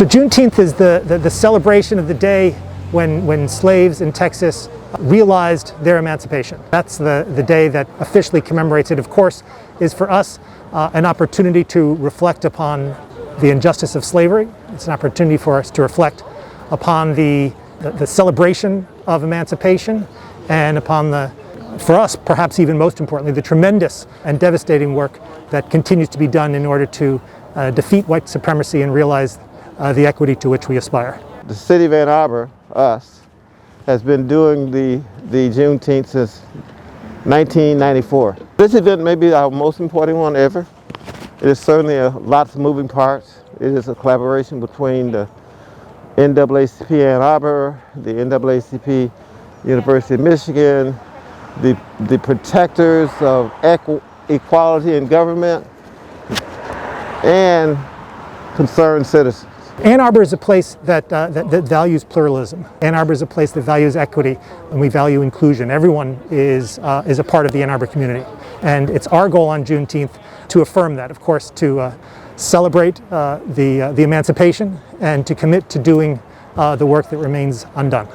Juneteenth is the celebration of the day when slaves in Texas realized their emancipation. That's the day that officially commemorates it. Of course, is for us an opportunity to reflect upon the injustice of slavery. It's an opportunity for us to reflect upon the celebration of emancipation and upon for us, perhaps even most importantly, the tremendous and devastating work that continues to be done in order to defeat white supremacy and realize the equity to which we aspire. The city of Ann Arbor, us, has been doing the Juneteenth since 1994. This event may be our most important one ever. It is certainly lots of moving parts. It is a collaboration between the NAACP Ann Arbor, the NAACP University of Michigan, the protectors of equality in government, and concerned citizens. Ann Arbor is a place that values pluralism. Ann Arbor is a place that values equity, and we value inclusion. Everyone is a part of the Ann Arbor community. And it's our goal on Juneteenth to affirm that, of course, to celebrate the emancipation and to commit to doing the work that remains undone.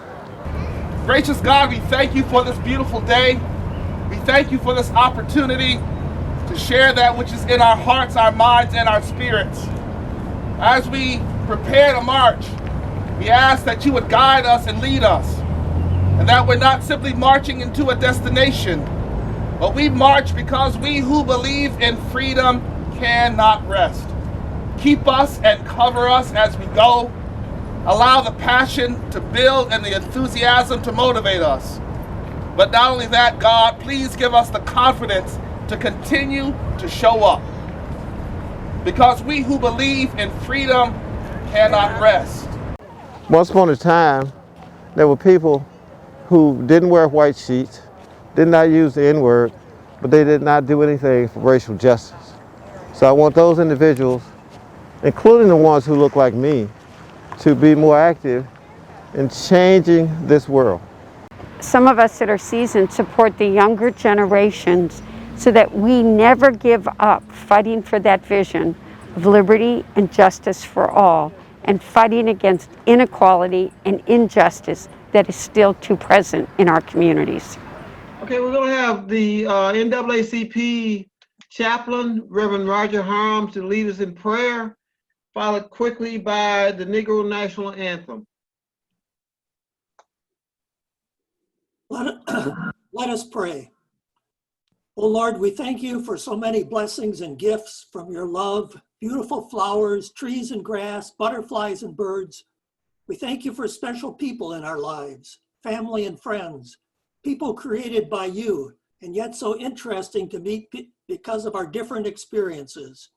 Gracious God, we thank you for this beautiful day. We thank you for this opportunity to share that which is in our hearts, our minds, and our spirits. As we prepare to march, we ask that you would guide us and lead us, and that we're not simply marching into a destination, but we march because we who believe in freedom cannot rest. Keep us and cover us as we go. Allow the passion to build and the enthusiasm to motivate us. But not only that, God, please give us the confidence to continue to show up. Because we who believe in freedom cannot rest. Once upon a time, there were people who didn't wear white sheets, did not use the N-word, but they did not do anything for racial justice. So I want those individuals, including the ones who look like me, to be more active in changing this world. Some of us that are seasoned support the younger generations so that we never give up fighting for that vision of liberty and justice for all, and fighting against inequality and injustice that is still too present in our communities. Okay, we're going to have the NAACP chaplain, Reverend Roger Harms, to lead us in prayer, followed quickly by the Negro National Anthem. Let us pray. Oh Lord, we thank you for so many blessings and gifts from your love, beautiful flowers, trees and grass, butterflies and birds. We thank you for special people in our lives, family and friends, people created by you, and yet so interesting to meet because of our different experiences.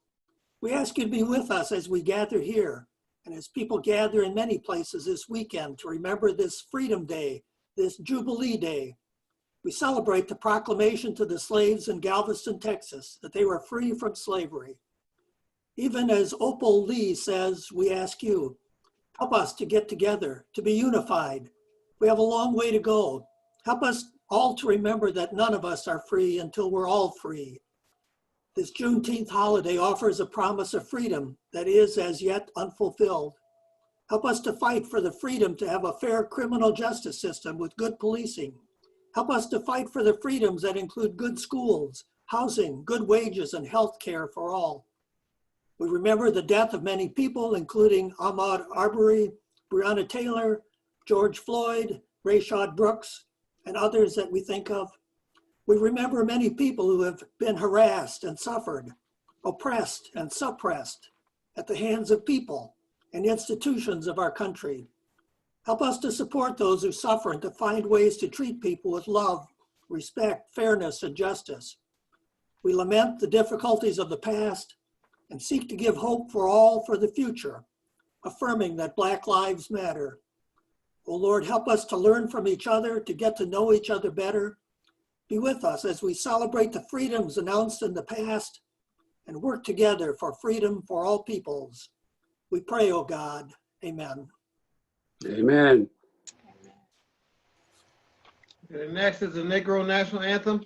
We ask you to be with us as we gather here, and as people gather in many places this weekend to remember this Freedom Day, this Jubilee Day. We celebrate the proclamation to the slaves in Galveston, Texas, that they were free from slavery. Even as Opal Lee says, we ask you, help us to get together, to be unified. We have a long way to go. Help us all to remember that none of us are free until we're all free. This Juneteenth holiday offers a promise of freedom that is as yet unfulfilled. Help us to fight for the freedom to have a fair criminal justice system with good policing. Help us to fight for the freedoms that include good schools, housing, good wages, and health care for all. We remember the death of many people, including Ahmaud Arbery, Breonna Taylor, George Floyd, Rayshard Brooks, and others that we think of. We remember many people who have been harassed and suffered, oppressed and suppressed at the hands of people and institutions of our country. Help us to support those who suffer and to find ways to treat people with love, respect, fairness, and justice. We lament the difficulties of the past and seek to give hope for all for the future, affirming that Black lives matter. Oh Lord, help us to learn from each other, to get to know each other better. Be with us as we celebrate the freedoms announced in the past and work together for freedom for all peoples. We pray, oh God, amen. Amen. And next is the Negro National Anthem.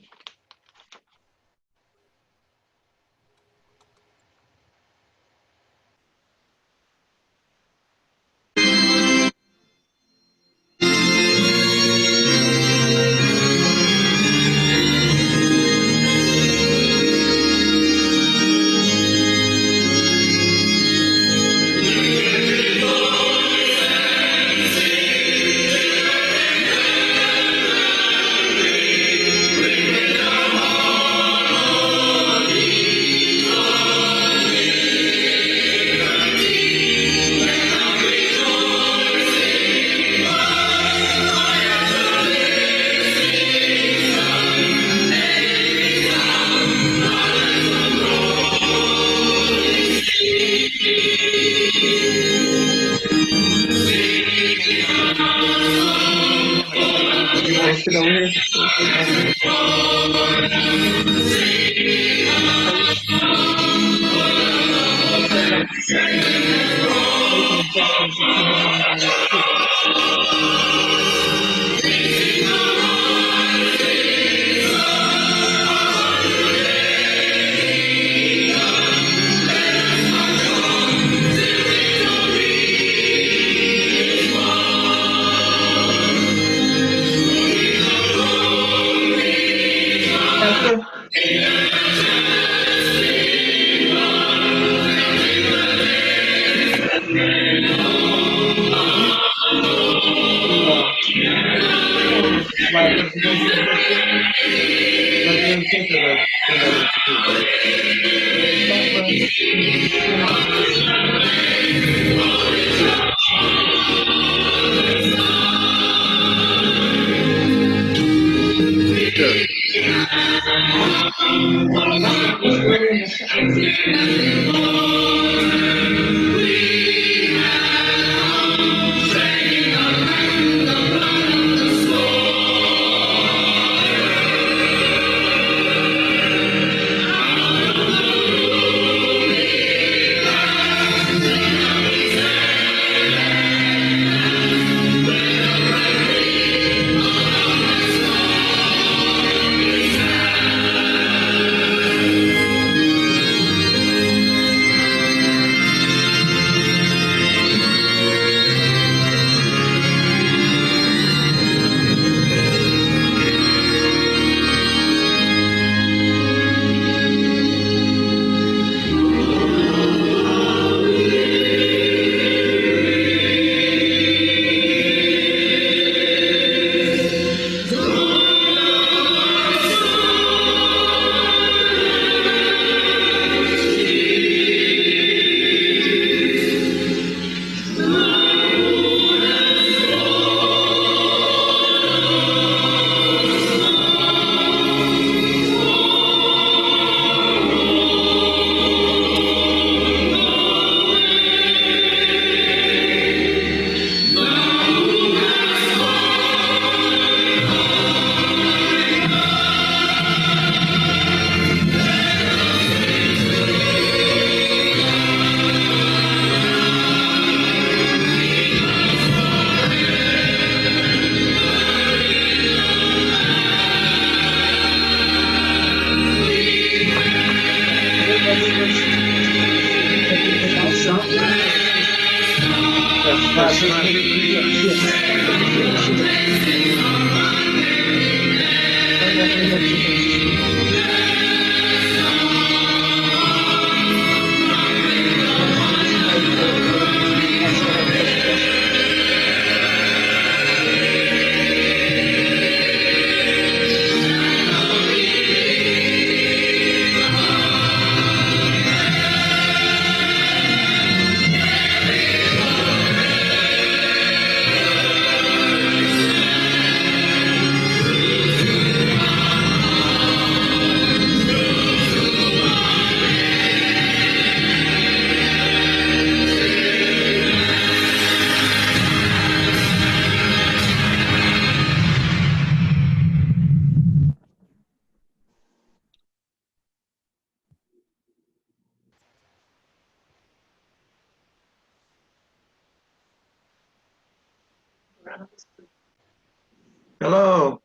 Hello.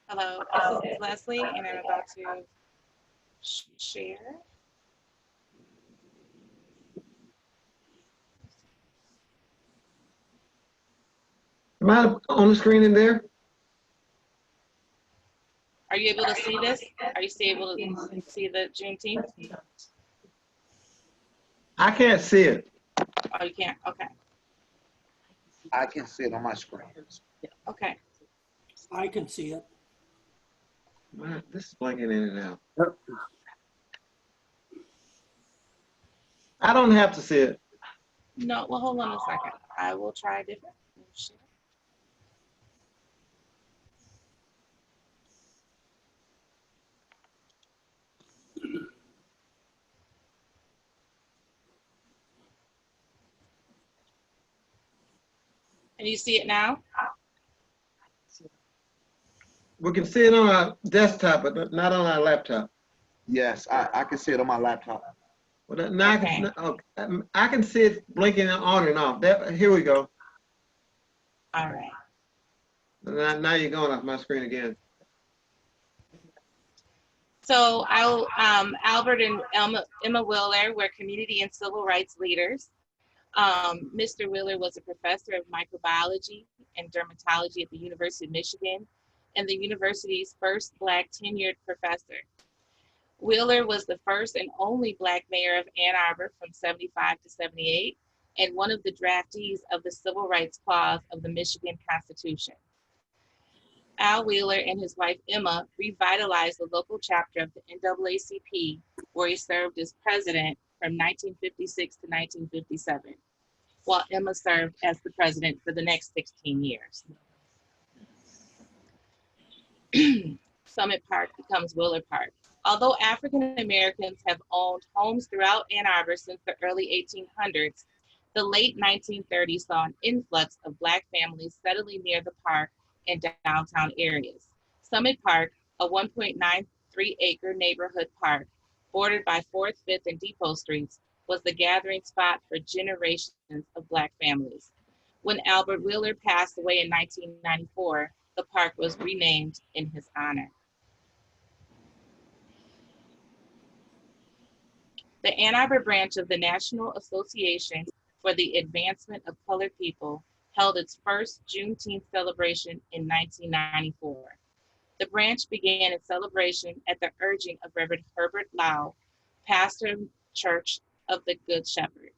Hello, this is Leslie, and I'm about to share. Am I on the screen in there? Are you able to see this? Are you able to see the Juneteenth? I can't see it. Oh, you can't? Okay. I can see it on my screen. Okay. I can see it. This is blinking in and out. I don't have to see it. No, well, hold on a second. I will try different. Share. Can you see it now? We can see it on our desktop, but not on our laptop. Yes, I can see it on my laptop. Well, now I can see it blinking on and off. Here we go. All right. Now you're going off my screen again. So Albert and Emma Wheeler were community and civil rights leaders. Mr. Wheeler was a professor of microbiology and dermatology at the University of Michigan. and the university's first Black tenured professor. Wheeler was the first and only Black mayor of Ann Arbor from 75 to 78, and one of the draftees of the Civil Rights Clause of the Michigan Constitution. Al Wheeler and his wife Emma revitalized the local chapter of the NAACP, where he served as president from 1956 to 1957, while Emma served as the president for the next 16 years. Summit Park becomes Wheeler Park. Although African Americans have owned homes throughout Ann Arbor since the early 1800s, the late 1930s saw an influx of Black families settling near the park and downtown areas. Summit Park, a 1.93-acre neighborhood park bordered by 4th, 5th, and Depot Streets, was the gathering spot for generations of Black families. When Albert Wheeler passed away in 1994, the park was renamed in his honor. The Ann Arbor branch of the National Association for the Advancement of Colored People held its first Juneteenth celebration in 1994. The branch began its celebration at the urging of Reverend Herbert Lau, pastor of the Church of the Good Shepherd.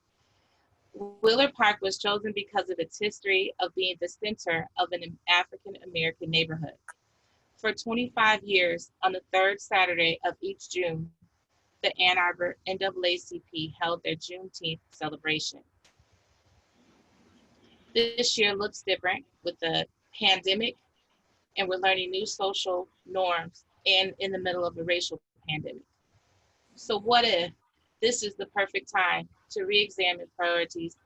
Wheeler Park was chosen because of its history of being the center of an African American neighborhood. For 25 years, on the third Saturday of each June, the Ann Arbor NAACP held their Juneteenth celebration. This year looks different with the pandemic, and we're learning new social norms and in the middle of a racial pandemic. So what if this is the perfect time to re-examine priorities,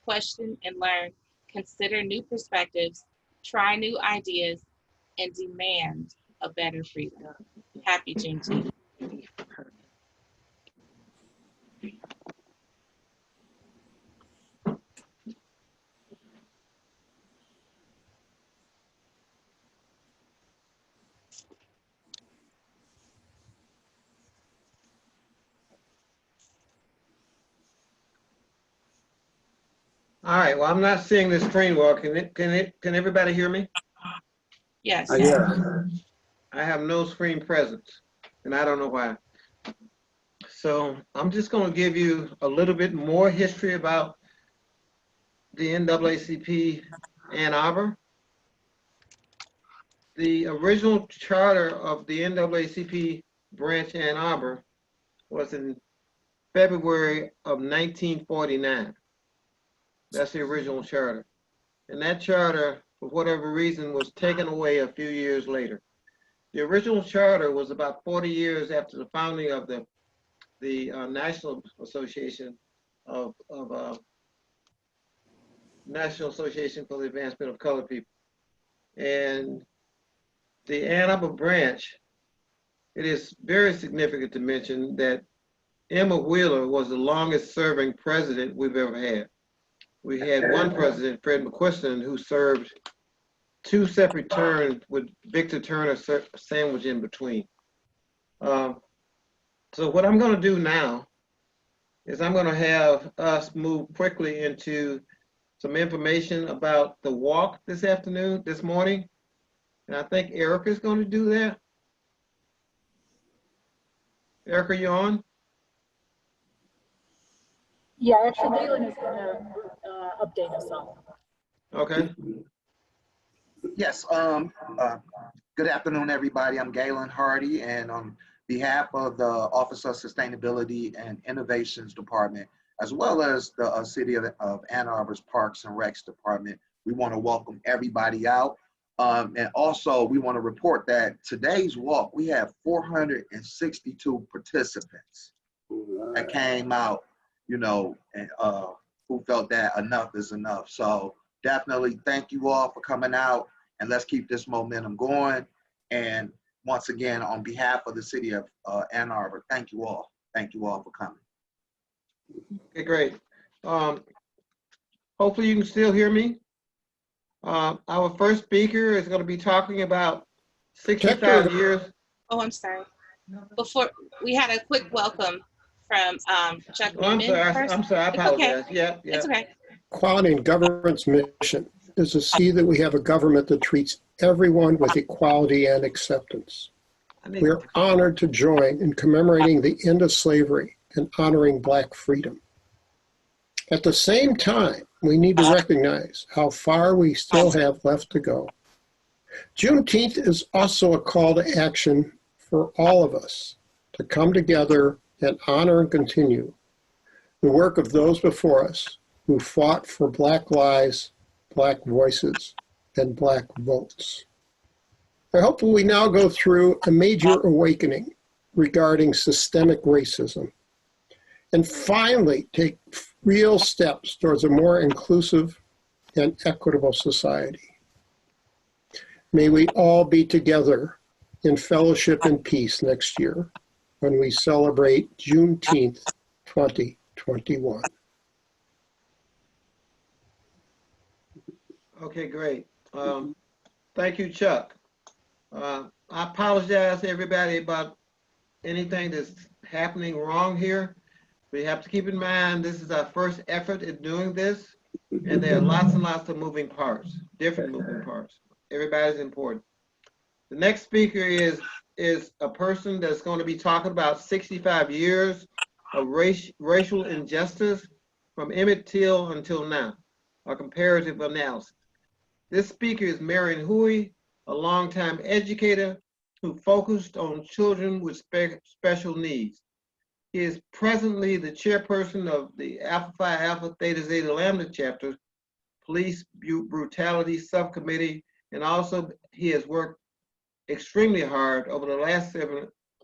question and learn, consider new perspectives, try new ideas, and demand a better freedom? Happy Juneteenth. All right, well, I'm not seeing the screen well. Can everybody hear me? Yes. Yeah. I have no screen presence, and I don't know why. So I'm just going to give you a little bit more history about the NAACP Ann Arbor. The original charter of the NAACP branch Ann Arbor was in February of 1949. That's the original charter. And that charter, for whatever reason, was taken away a few years later. The original charter was about 40 years after the founding of the National Association National Association for the Advancement of Colored People. And the Ann Arbor branch, it is very significant to mention that Emma Wheeler was the longest serving president we've ever had. We had one president, Fred McQuiston, who served 2 separate terms with Victor Turner sandwiched in between. So what I'm going to do now is I'm going to have us move quickly into some information about the walk this morning. And I think Erica's going to do that. Erica, you on? Yeah, actually, Galen is going to update us all. Okay. Yes. Good afternoon, everybody. I'm Galen Hardy, and on behalf of the Office of Sustainability and Innovations Department, as well as the City of Ann Arbor's Parks and Recs Department, we want to welcome everybody out. And also, we want to report that today's walk, we have 462 participants that came out, you know, and who felt that enough is enough. So definitely thank you all for coming out, and let's keep this momentum going. And once again, on behalf of the City of Ann Arbor, thank you all. Thank you all for coming. Okay, great. Hopefully you can still hear me. Our first speaker is going to be talking about 65 years. Oh, I'm sorry. Before, we had a quick welcome from Chuck Newman. I'm sorry, I apologize. Okay. Yeah. It's okay. Quality and Governance Mission. is to see that we have a government that treats everyone with equality and acceptance. We are honored to join in commemorating the end of slavery and honoring Black freedom. At the same time, we need to recognize how far we still have left to go. Juneteenth is also a call to action for all of us to come together and honor and continue the work of those before us who fought for Black lives, Black voices, and Black votes. I hope we now go through a major awakening regarding systemic racism and finally take real steps towards a more inclusive and equitable society. May we all be together in fellowship and peace next year when we celebrate Juneteenth 2021. Okay, great. Thank you, Chuck. I apologize to everybody about anything that's happening wrong here. We have to keep in mind this is our first effort at doing this, and there are lots and lots of moving parts, different moving parts. Everybody's important. The next speaker is a person that's going to be talking about 65 years of racial injustice from Emmett Till until now, a comparative analysis. This speaker is Marion Huey, a longtime educator who focused on children with special needs. He is presently the chairperson of the Alpha Phi Alpha Theta Zeta Lambda chapter, Police Brutality Subcommittee, and also he has worked extremely hard over the last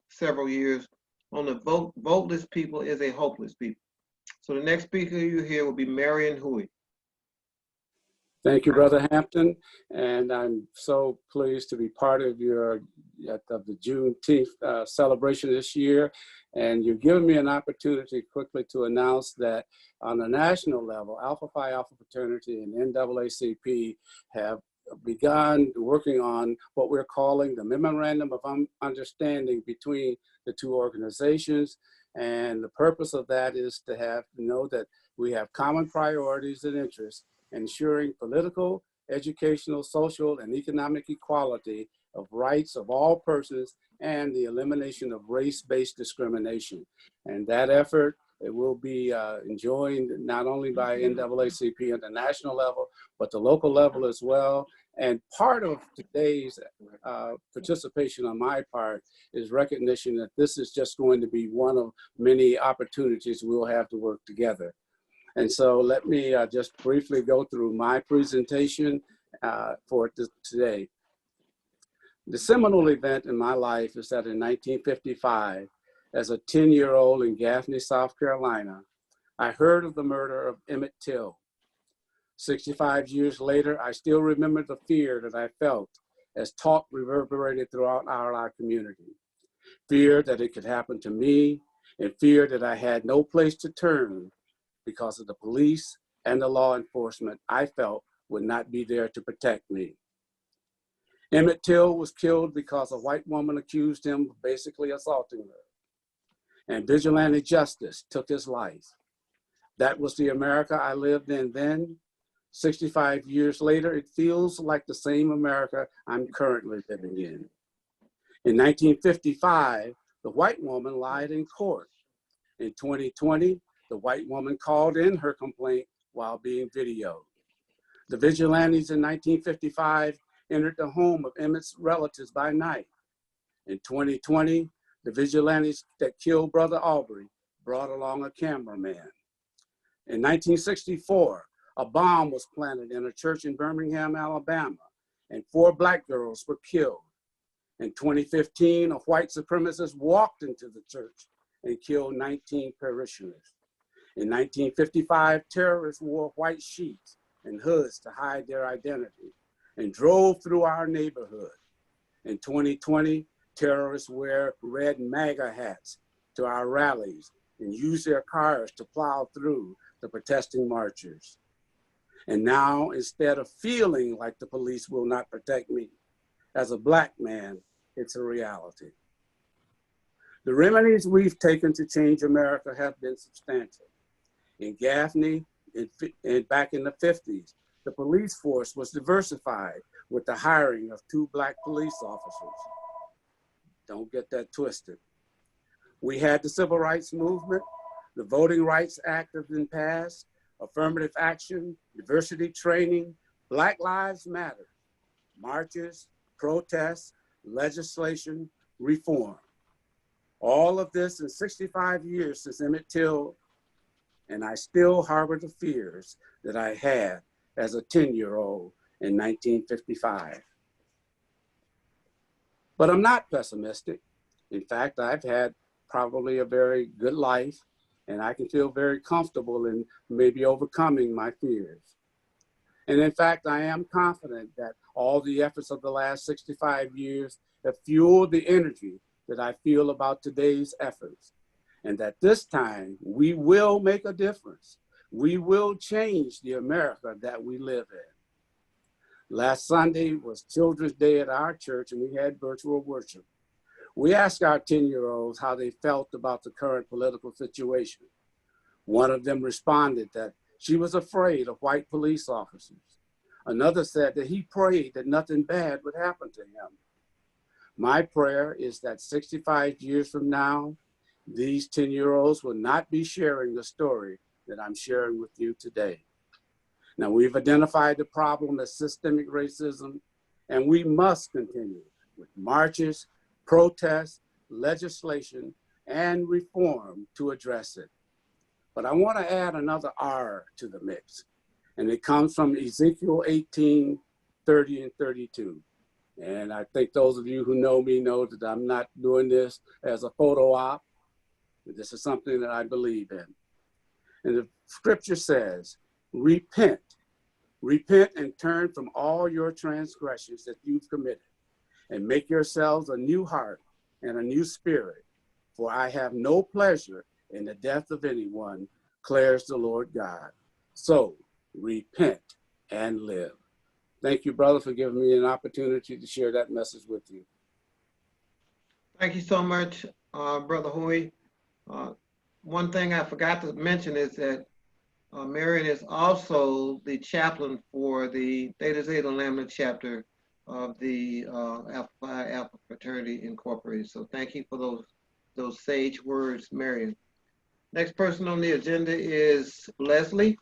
several years on the voteless people is a hopeless people. So the next speaker you hear will be Marion Huey. Thank you, Brother Hampton, and I'm so pleased to be part of the Juneteenth celebration this year. And you've given me an opportunity quickly to announce that on a national level, Alpha Phi Alpha Fraternity and NAACP have begun working on what we're calling the Memorandum of Understanding between the two organizations. And the purpose of that is to know that we have common priorities and interests, ensuring political, educational, social, and economic equality of rights of all persons and the elimination of race-based discrimination. And that effort, it will be enjoined not only by NAACP at the national level, but the local level as well. And part of today's participation on my part is recognition that this is just going to be one of many opportunities we'll have to work together. And so let me just briefly go through my presentation for today. The seminal event in my life is that in 1955, as a 10-year-old in Gaffney, South Carolina, I heard of the murder of Emmett Till. 65 years later, I still remember the fear that I felt as talk reverberated throughout our community. Fear that it could happen to me, and fear that I had no place to turn because of the police and the law enforcement I felt would not be there to protect me. Emmett Till was killed because a white woman accused him of basically assaulting her. And vigilante justice took his life. That was the America I lived in then. 65 years later, it feels like the same America I'm currently living in. In 1955, the white woman lied in court. In 2020, the white woman called in her complaint while being videoed. The vigilantes in 1955 entered the home of Emmett's relatives by night. In 2020, the vigilantes that killed Brother Aubrey brought along a cameraman. In 1964, a bomb was planted in a church in Birmingham, Alabama, and 4 Black girls were killed. In 2015, a white supremacist walked into the church and killed 19 parishioners. In 1955, terrorists wore white sheets and hoods to hide their identity and drove through our neighborhood. In 2020, terrorists wear red MAGA hats to our rallies and use their cars to plow through the protesting marchers. And now, instead of feeling like the police will not protect me, as a Black man, it's a reality. The remedies we've taken to change America have been substantial. In Gaffney, back in the 50s, The police force was diversified with the hiring of 2 Black police officers. Don't get that twisted. We had the Civil Rights Movement, the Voting Rights Act has been passed, affirmative action, diversity training, Black Lives Matter, marches, protests, legislation, reform. All of this in 65 years since Emmett Till, and I still harbor the fears that I had as a 10-year-old in 1955. But I'm not pessimistic. In fact, I've had probably a very good life, and I can feel very comfortable in maybe overcoming my fears. And in fact, I am confident that all the efforts of the last 65 years have fueled the energy that I feel about today's efforts, and that this time we will make a difference. We will change the America that we live in. Last Sunday was Children's Day at our church, and we had virtual worship. We asked our 10-year-olds how they felt about the current political situation. One of them responded that she was afraid of white police officers. Another said that he prayed that nothing bad would happen to him. My prayer is that 65 years from now, these 10-year-olds will not be sharing the story that I'm sharing with you today. Now, we've identified the problem as systemic racism, and we must continue with marches, protests, legislation, and reform to address it. But I want to add another R to the mix, and it comes from Ezekiel 18, 30 and 32. And I think those of you who know me know that I'm not doing this as a photo op. This is something that I believe in. And the scripture says, repent and turn from all your transgressions that you've committed, and make yourselves a new heart and a new spirit. For I have no pleasure in the death of anyone, declares the Lord God. So repent and live. Thank you, brother, for giving me an opportunity to share that message with you. Thank you so much, Brother Hoy. One thing I forgot to mention is that Marion is also the chaplain for the Theta Zeta Lambda chapter of the Alpha Phi Alpha Fraternity Incorporated. So thank you for those sage words, Marion. Next person on the agenda is Leslie.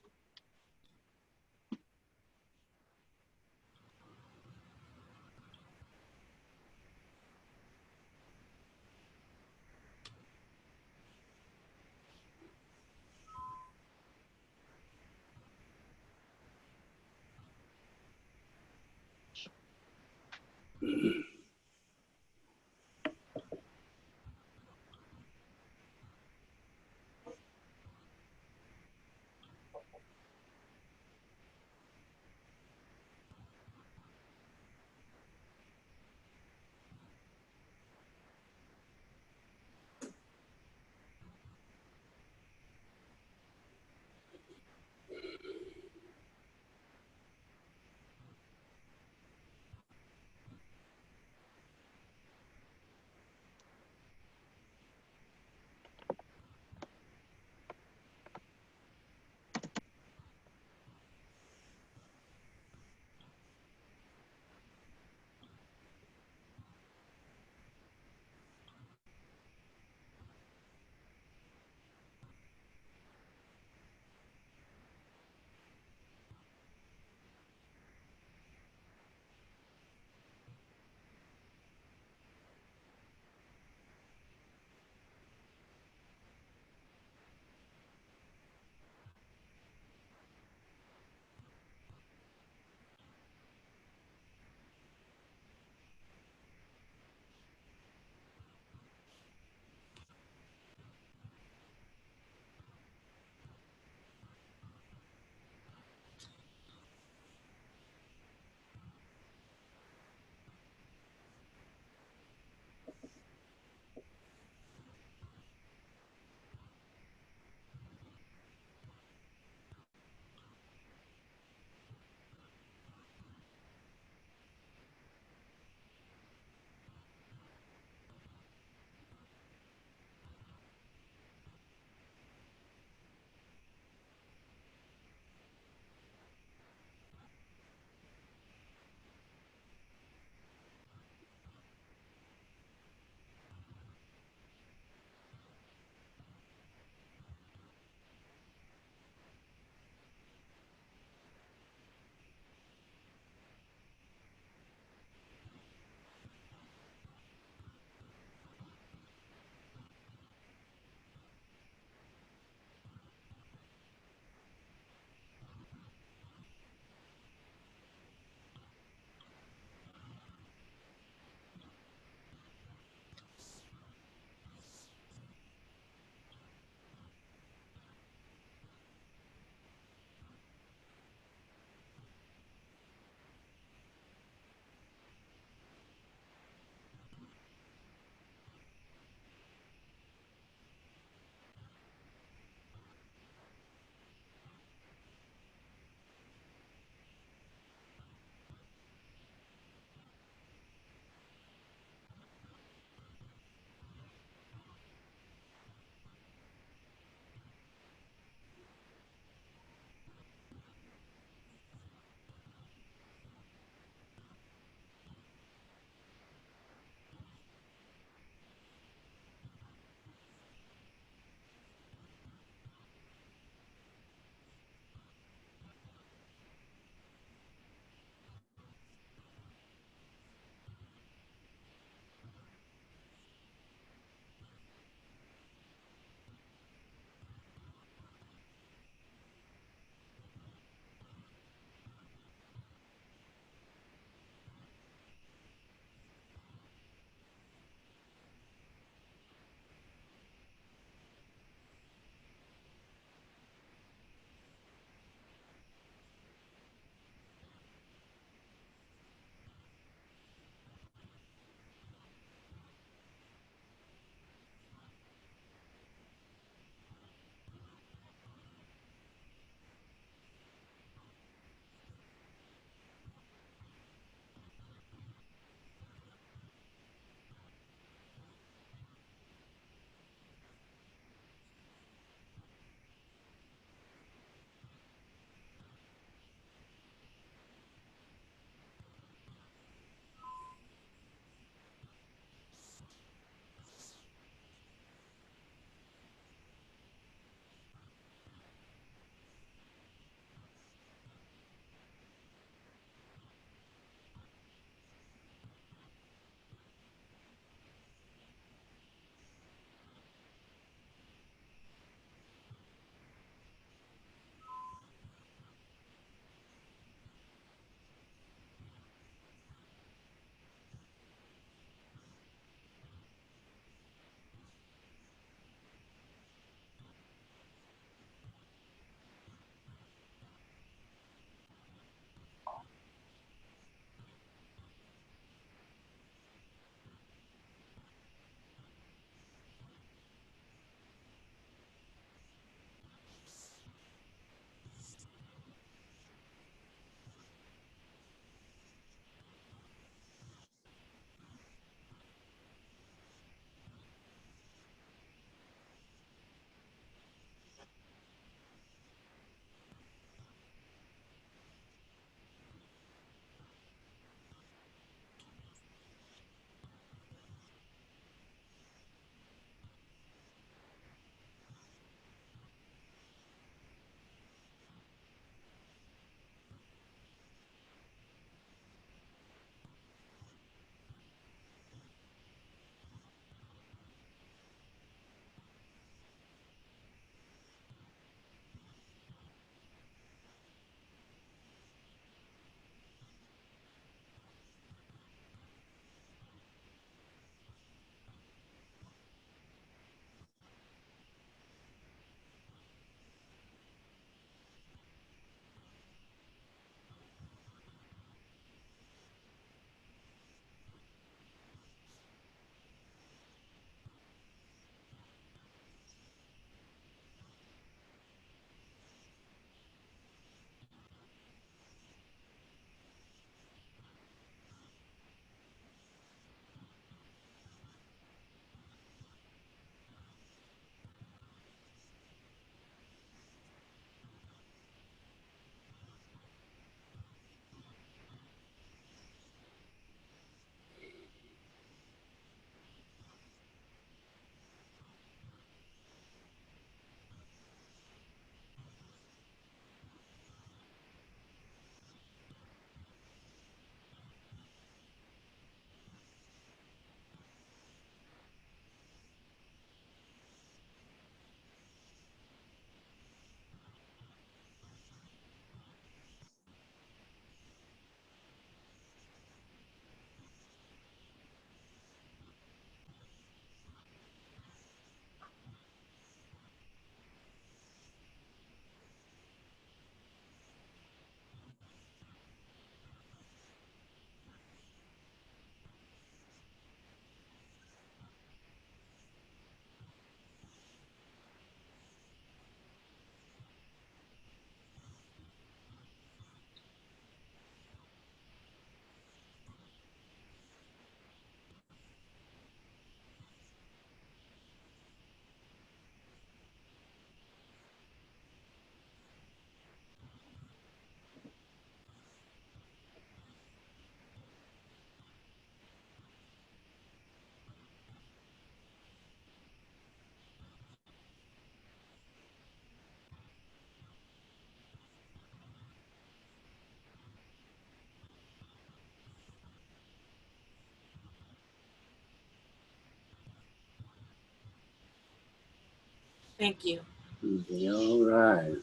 Thank you. All right.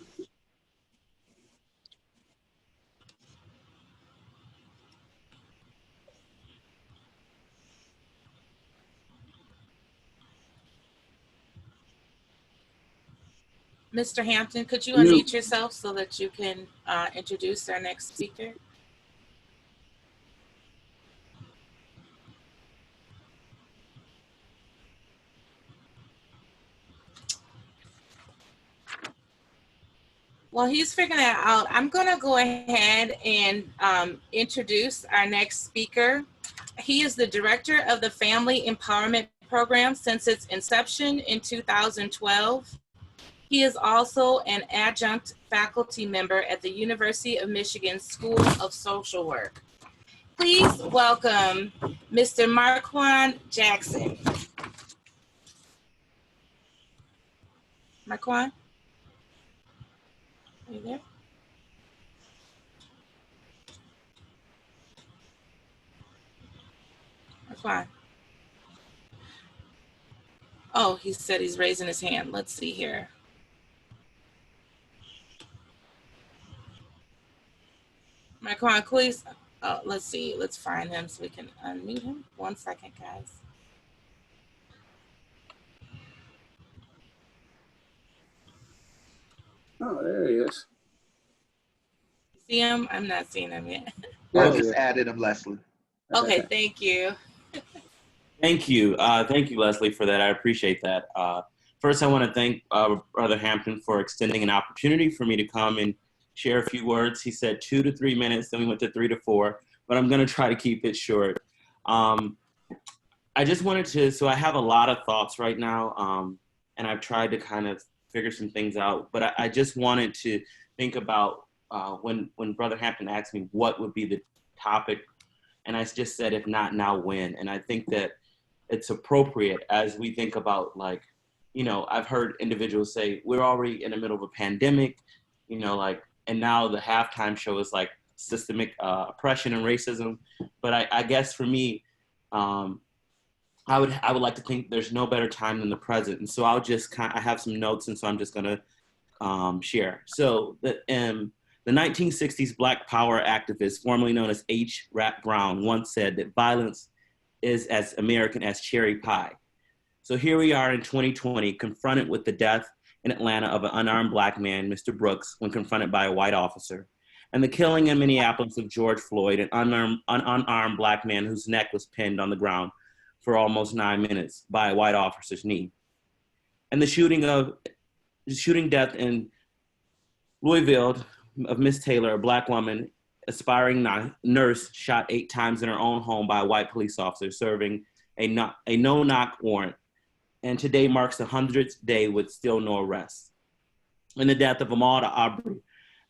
Mr. Hampton, could you unmute yourself so that you can introduce our next speaker? While he's figuring that out, I'm going to go ahead and introduce our next speaker. He is the director of the Family Empowerment Program since its inception in 2012. He is also an adjunct faculty member at the University of Michigan School of Social Work. Please welcome Mr. Marquand Jackson. Marquand? Are you there? Marquand. Oh, he said he's raising his hand. Let's see here. Marquand, please. Oh, let's see. Let's find him so we can unmute him. 1 second, guys. Oh, there he is. See him? I'm not seeing him yet. I just added him, Leslie. Okay, thank you. Thank you. Thank you, Leslie, for that. I appreciate that. First, I want to thank Brother Hampton for extending an opportunity for me to come and share a few words. He said 2 to 3 minutes, then we went to 3 to 4, but I'm going to try to keep it short. I just wanted to, so I have a lot of thoughts right now, and I've tried to kind of figure some things out, but I just wanted to think about when Brother Hampton asked me what would be the topic, and I just said, if not now, when? And I think that it's appropriate as we think about, like, you know, I've heard individuals say, we're already in the middle of a pandemic, you know, like, and now the halftime show is like systemic oppression and racism. But I guess for me, I would like to think there's no better time than the present. And so I'll just I have some notes, and so I'm just gonna share. So the 1960s Black Power activist, formerly known as H. Rap Brown, once said that violence is as American as cherry pie. So here we are in 2020, confronted with the death in Atlanta of an unarmed Black man, Mr. Brooks, when confronted by a white officer, and the killing in Minneapolis of George Floyd, an unarmed Black man whose neck was pinned on the ground for almost 9 minutes by a white officer's knee. And the shooting death in Louisville of Miss Taylor, a Black woman, aspiring nurse, shot 8 times in her own home by a white police officer serving a no-knock warrant. And today marks the 100th day with still no arrests. And the death of Ahmaud Arbery,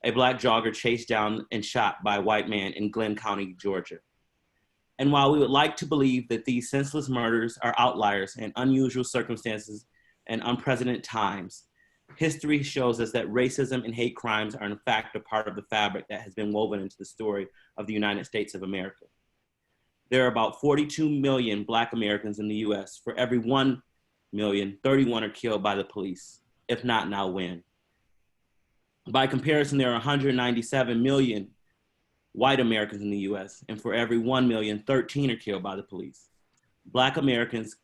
a Black jogger chased down and shot by a white man in Glenn County, Georgia. And while we would like to believe that these senseless murders are outliers and unusual circumstances and unprecedented times, history shows us that racism and hate crimes are in fact a part of the fabric that has been woven into the story of the United States of America. There are about 42 million Black Americans in the US. For every 1 million, 31 are killed by the police. If not now, when? By comparison, there are 197 million white Americans in the US, and for every 1 million, 13 are killed by the police. Black Americans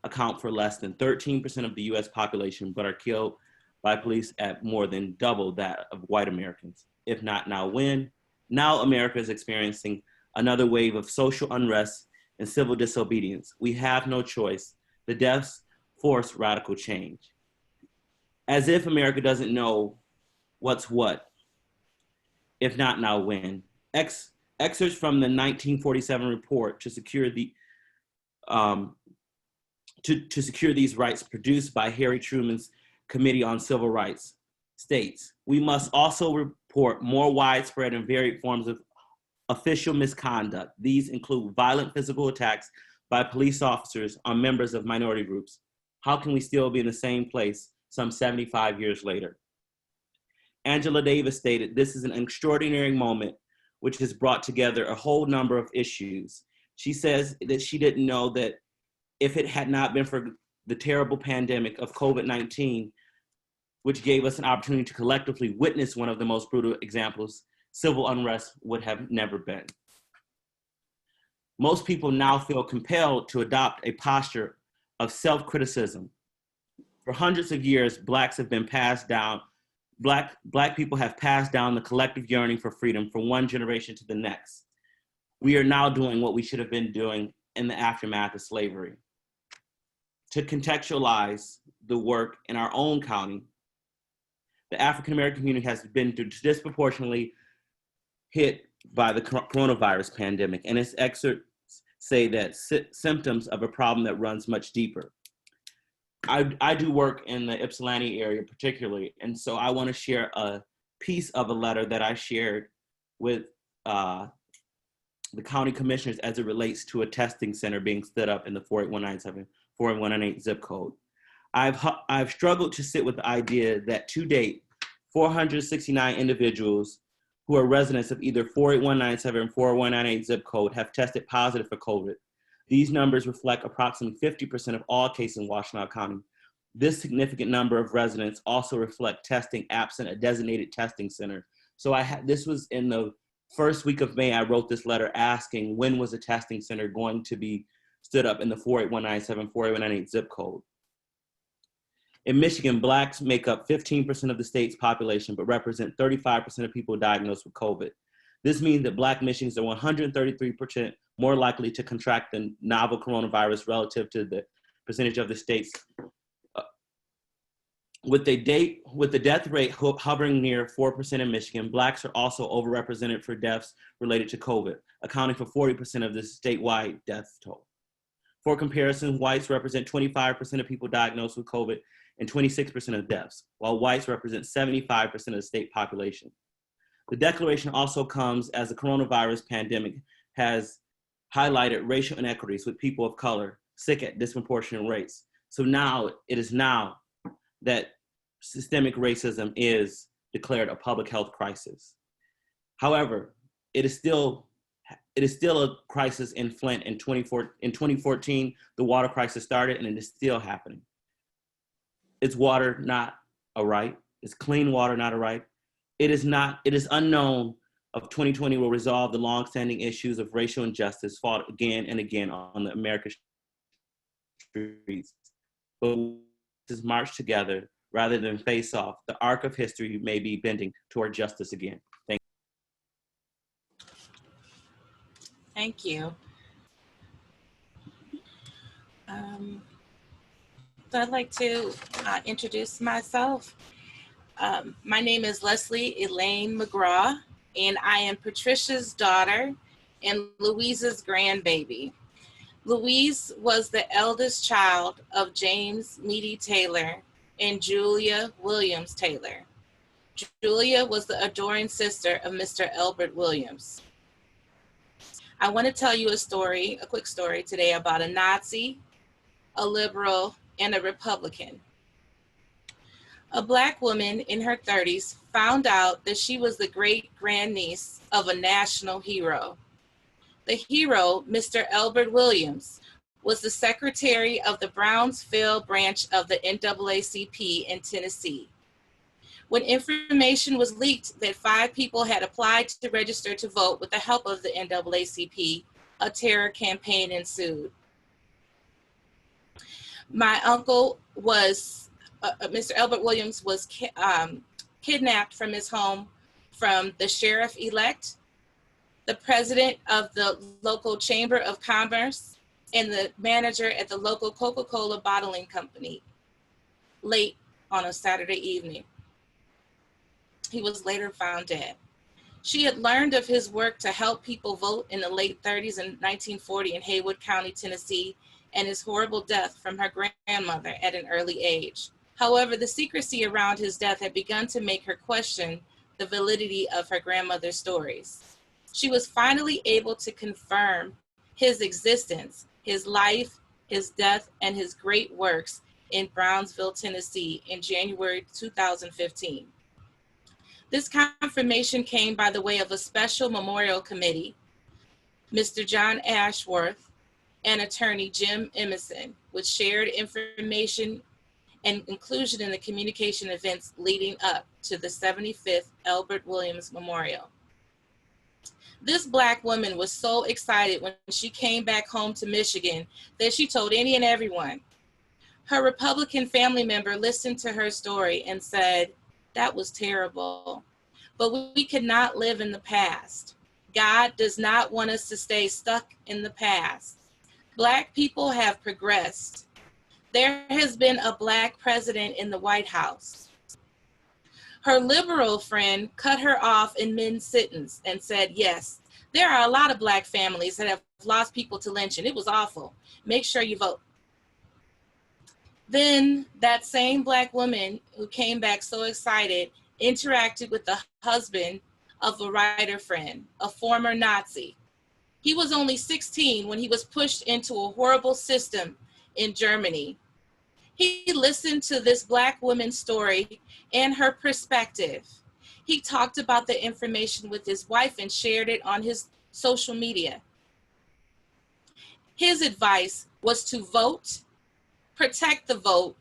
account for less than 13% of the US population, but are killed by police at more than double that of white Americans. If not now, when? Now America is experiencing another wave of social unrest and civil disobedience. We have no choice. The deaths force radical change. As if America doesn't know what's what. If not now, when? Excerpts from the 1947 report to secure these rights produced by Harry Truman's Committee on Civil Rights states, we must also report more widespread and varied forms of official misconduct. These include violent physical attacks by police officers on members of minority groups. How can we still be in the same place some 75 years later? Angela Davis stated, this is an extraordinary moment which has brought together a whole number of issues. She says that she didn't know that if it had not been for the terrible pandemic of COVID-19, which gave us an opportunity to collectively witness one of the most brutal examples civil unrest would have never been. Most people now feel compelled to adopt a posture of self-criticism. For hundreds of years, Black people have passed down the collective yearning for freedom from one generation to the next. We are now doing what we should have been doing in the aftermath of slavery. To contextualize the work in our own county, the African American community has been disproportionately hit by the coronavirus pandemic, and its excerpts say that symptoms of a problem that runs much deeper. I do work in the Ypsilanti area particularly, and so I want to share a piece of a letter that I shared with the county commissioners as it relates to a testing center being stood up in the 48197, 48198 zip code. I've struggled to sit with the idea that to date, 469 individuals who are residents of either 48197 and 48198 zip code have tested positive for COVID. These numbers reflect approximately 50% of all cases in Washtenaw County. This significant number of residents also reflect testing absent a designated testing center. So this was in the first week of May, I wrote this letter asking when was a testing center going to be stood up in the 48197, 48198 zip code. In Michigan, Blacks make up 15% of the state's population, but represent 35% of people diagnosed with COVID. This means that Black Michigans are 133% more likely to contract the novel coronavirus relative to the percentage of the states. With the death rate hovering near 4% in Michigan, Blacks are also overrepresented for deaths related to COVID, accounting for 40% of the statewide death toll. For comparison, whites represent 25% of people diagnosed with COVID and 26% of deaths, while whites represent 75% of the state population. The declaration also comes as the coronavirus pandemic has highlighted racial inequities with people of color sick at disproportionate rates. So now it is that systemic racism is declared a public health crisis. However, it is still a crisis in Flint. In 2014, the water crisis started, and it is still happening. Is water not a right? Is clean water not a right? It is unknown if 2020 will resolve the longstanding issues of racial injustice fought again and again on the American streets. But let's march together rather than face off. The arc of history may be bending toward justice again. Thank you. So I'd like to introduce myself. My name is Leslie Elaine McGraw, and I am Patricia's daughter and Louise's grandbaby. Louise was the eldest child of James Meady Taylor and Julia Williams Taylor. Julia was the adoring sister of Mr. Elbert Williams. I want to tell you a quick story today about a Nazi, a liberal, and a Republican. A Black woman in her 30s found out that she was the great-grandniece of a national hero. The hero, Mr. Elbert Williams, was the secretary of the Brownsville branch of the NAACP in Tennessee. When information was leaked that 5 people had applied to register to vote with the help of the NAACP, a terror campaign ensued. My uncle was, Mr. Elbert Williams was kidnapped from his home from the sheriff-elect, the president of the local Chamber of Commerce, and the manager at the local Coca-Cola bottling company late on a Saturday evening. He was later found dead. She had learned of his work to help people vote in the late 30s and 1940 in Haywood County, Tennessee, and his horrible death from her grandmother at an early age. However, the secrecy around his death had begun to make her question the validity of her grandmother's stories. She was finally able to confirm his existence, his life, his death, and his great works in Brownsville, Tennessee in January 2015. This confirmation came by the way of a special memorial committee, Mr. John Ashworth and attorney Jim Emerson, which shared information and inclusion in the communication events leading up to the 75th Albert Williams Memorial. This Black woman was so excited when she came back home to Michigan that she told any and everyone. Her Republican family member listened to her story and said, "That was terrible, but we could not live in the past. God does not want us to stay stuck in the past. Black people have progressed. There has been a Black president in the White House." Her liberal friend cut her off in mid-sentence and said, "Yes, there are a lot of Black families that have lost people to lynching. It was awful. Make sure you vote." Then that same Black woman who came back so excited interacted with the husband of a writer friend, a former Nazi. He was only 16 when he was pushed into a horrible system in Germany. He listened to this Black woman's story and her perspective. He talked about the information with his wife and shared it on his social media. His advice was to vote, protect the vote,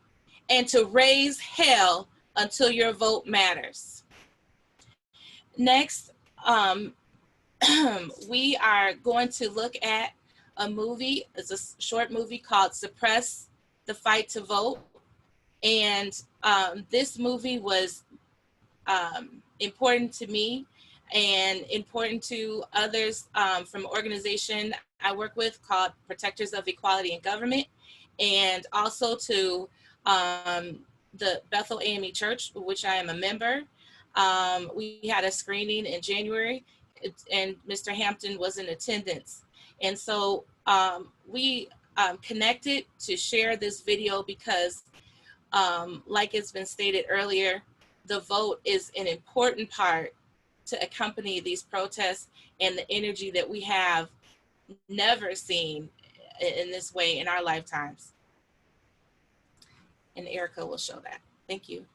and to raise hell until your vote matters. Next, we are going to look at a movie. It's a short movie called Suppress the Fight to Vote. And this movie was important to me and important to others from an organization I work with called Protectors of Equality in Government, and also to the Bethel AME Church, which I am a member. We had a screening in January, and Mr. Hampton was in attendance. And so we connected to share this video because, like it's been stated earlier, the vote is an important part to accompany these protests and the energy that we have never seen in this way in our lifetimes. And Erica will show that. Thank you.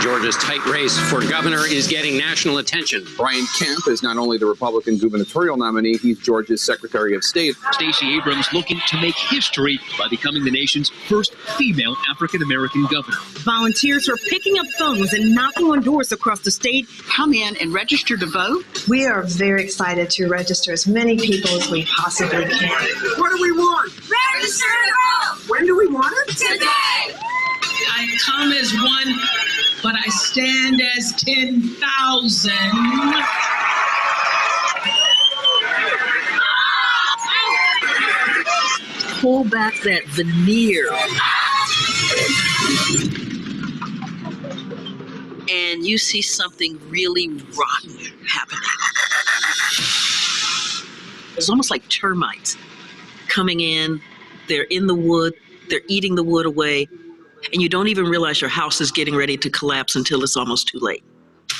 Georgia's tight race for governor is getting national attention. Brian Kemp is not only the Republican gubernatorial nominee, he's Georgia's Secretary of State. Stacey Abrams looking to make history by becoming the nation's first female African-American governor. Volunteers are picking up phones and knocking on doors across the state. Come in and register to vote. We are very excited to register as many people as we possibly can. What do we want? Register to vote! When do we want it? Today! I come as one, but I stand as 10,000. Pull back that veneer. And you see something really rotten happening. It's almost like termites coming in. They're in the wood. They're eating the wood away. And you don't even realize your house is getting ready to collapse until it's almost too late.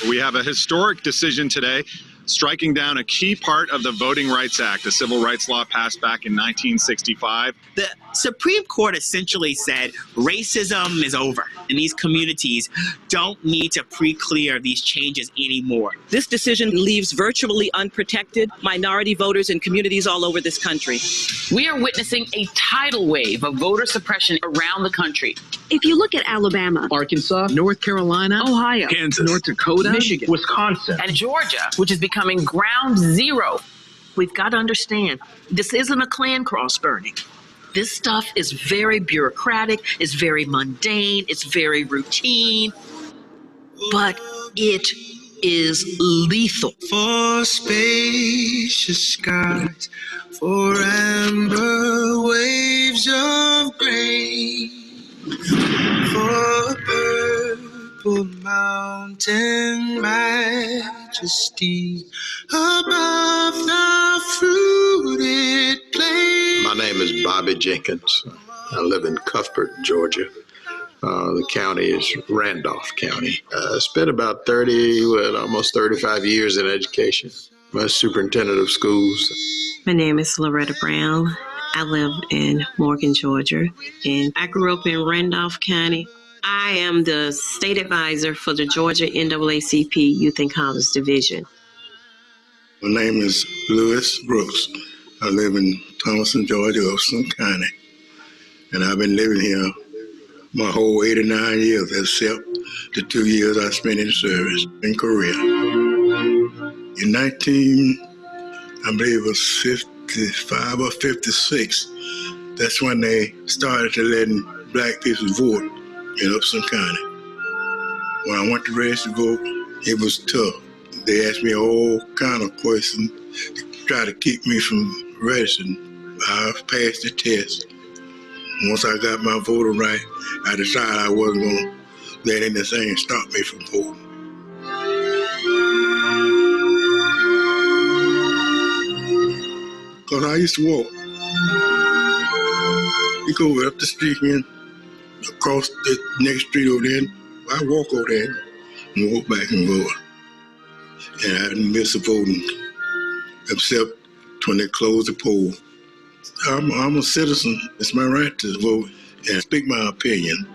We have a historic decision today, striking down a key part of the Voting Rights Act, a civil rights law passed back in 1965. The Supreme Court essentially said racism is over, and these communities don't need to pre-clear these changes anymore. This decision leaves virtually unprotected minority voters in communities all over this country. We are witnessing a tidal wave of voter suppression around the country. If you look at Alabama, Arkansas, North Carolina, Ohio, Kansas, North Dakota, Michigan, Wisconsin, and Georgia, which is becoming ground zero. We've got to understand, this isn't a Klan cross burning. This stuff is very bureaucratic, it's very mundane, it's very routine, but it is lethal. For spacious skies, for amber waves of grain, for purple mountain majesty above the fruited plain. My name is Bobby Jenkins. I live in Cuthbert, Georgia. The county is Randolph County. I spent about almost 35 years in education. I'm a superintendent of schools. My name is Loretta Brown, I live in Morgan, Georgia, and I grew up in Randolph County. I am the state advisor for the Georgia NAACP Youth and College Division. My name is Lewis Brooks. I live in Thomaston, Georgia, Upson County. And I've been living here my whole 89 years, except the 2 years I spent in service in Korea. In I believe it was 55 or 56, that's when they started to letting black people vote in Upson County. When I went to register to vote, it was tough. They asked me all kind of questions to try to keep me from registering. I passed the test. Once I got my voter right, I decided I wasn't going to let anything stop me from voting. Because I used to walk. You go up the street and across the next street over there, I walk over there and walk back and vote. And I didn't miss a voting, except when they closed the poll. I'm a citizen. It's my right to vote and speak my opinion.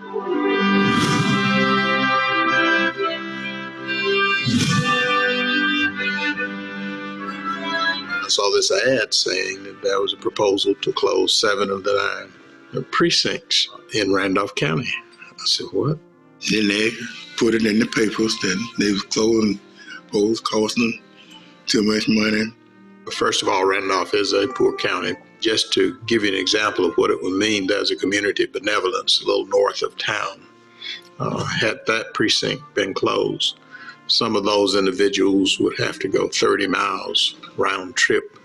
I saw this ad saying that there was a proposal to close 7 of the 9 precincts in Randolph County. I said, what? Then they put it in the papers that they was closing polls, costing them too much money. First of all, Randolph is a poor county. Just to give you an example of what it would mean, there's a community benevolence a little north of town. Had that precinct been closed, some of those individuals would have to go 30 miles round trip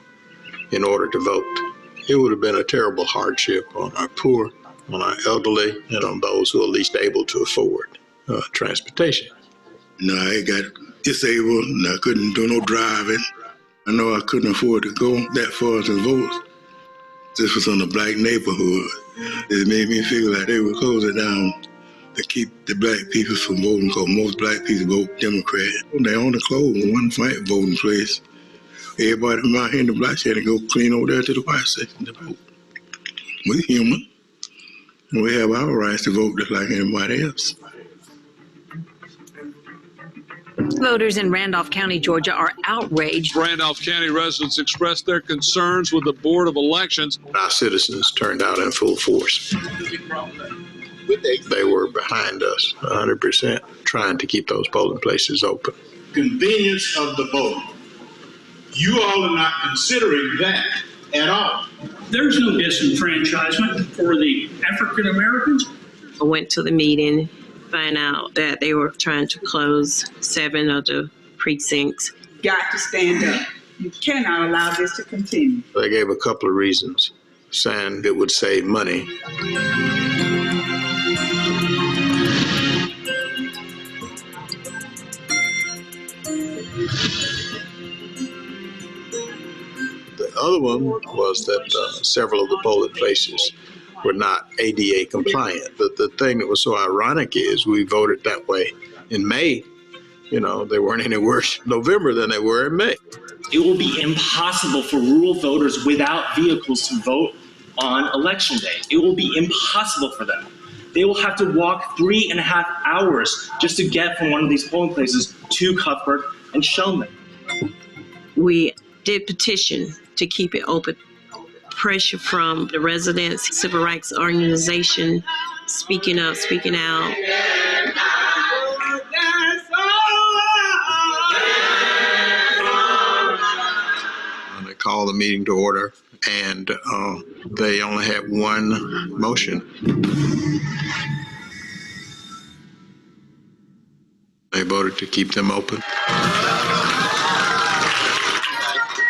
in order to vote. It would have been a terrible hardship on our poor, on our elderly, and on those who are least able to afford transportation. No, I got disabled and I couldn't do no driving. I know I couldn't afford to go that far to vote. This was in a black neighborhood. It made me feel like they were closing down to keep the black people from voting, because most black people vote Democrat. They only closed one white voting place. Everybody from out here in the black had to go clean over there to the white section to vote. We're human. And we have our rights to vote just like anybody else. Voters in Randolph County, Georgia are outraged. Randolph County residents expressed their concerns with the Board of Elections. Our citizens turned out in full force. They were behind us 100%, trying to keep those polling places open. Convenience of the vote. You all are not considering that at all. There's no disenfranchisement for the African Americans. I went to the meeting, find out that they were trying to close 7 of the precincts. Got to stand up. You cannot allow this to continue. They gave a couple of reasons, saying it would save money. The other one was that several of the polling places were not ADA compliant. But the thing that was so ironic is we voted that way in May. You know, they weren't any worse in November than they were in May. It will be impossible for rural voters without vehicles to vote on election day. It will be impossible for them. They will have to walk 3.5 hours just to get from one of these polling places to Cuthbert and Shulman. We did petition to keep it open. Pressure from the residents, civil rights organization, speaking up, speaking out. They called the meeting to order, and they only had one motion. They voted to keep them open.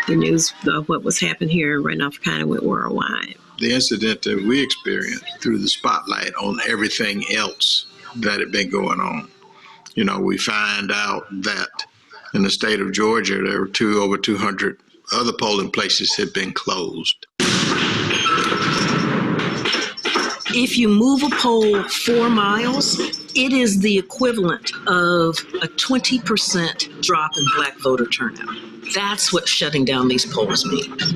The news of what was happening here in Randolph County went worldwide. The incident that we experienced threw the spotlight on everything else that had been going on. You know, we find out that in the state of Georgia, there were over 200 other polling places had been closed. If you move a poll 4 miles, it is the equivalent of a 20% drop in black voter turnout. That's what shutting down these polls means.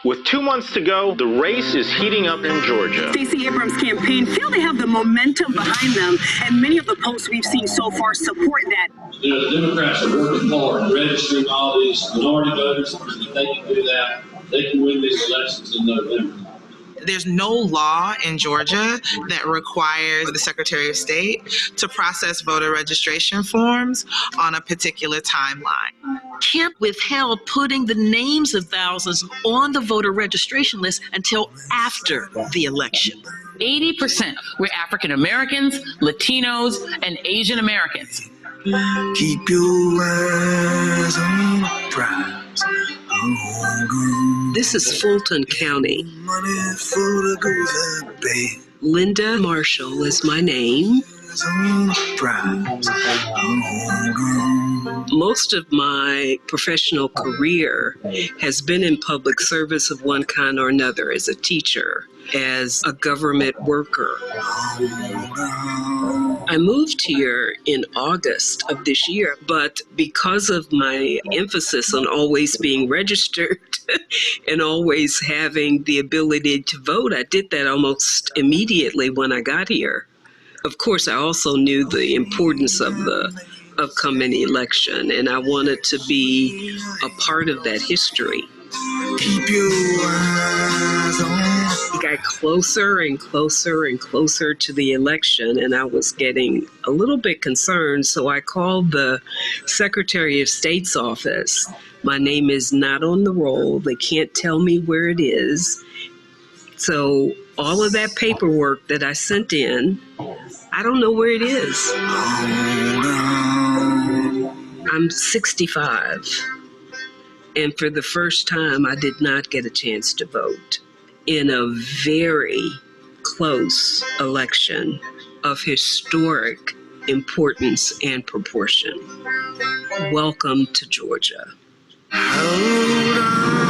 With 2 months to go, the race is heating up in Georgia. Stacey Abrams' campaign feel they have the momentum behind them, and many of the posts we've seen so far support that. You know, the Democrats are working hard, registering all these minority voters, and if they can do that, they can win these elections in November. There's no law in Georgia that requires the Secretary of State to process voter registration forms on a particular timeline. Kemp withheld putting the names of thousands on the voter registration list until after the election. 80% were African Americans, Latinos, and Asian Americans. Keep your eyes on the prize. This is Fulton County. Linda Marshall is my name. Most of my professional career has been in public service of one kind or another, as a teacher, as a government worker. I moved here in August of this year, but because of my emphasis on always being registered and always having the ability to vote, I did that almost immediately when I got here. Of course, I also knew the importance of the upcoming election, and I wanted to be a part of that history. Keep your eyes on. It got closer and closer and closer to the election, and I was getting a little bit concerned, so I called the Secretary of State's office. My name is not on the roll. They can't tell me where it is. So all of that paperwork that I sent in, I don't know where it is. I'm 65. And for the first time, I did not get a chance to vote in a very close election of historic importance and proportion. Welcome to Georgia. Hold on.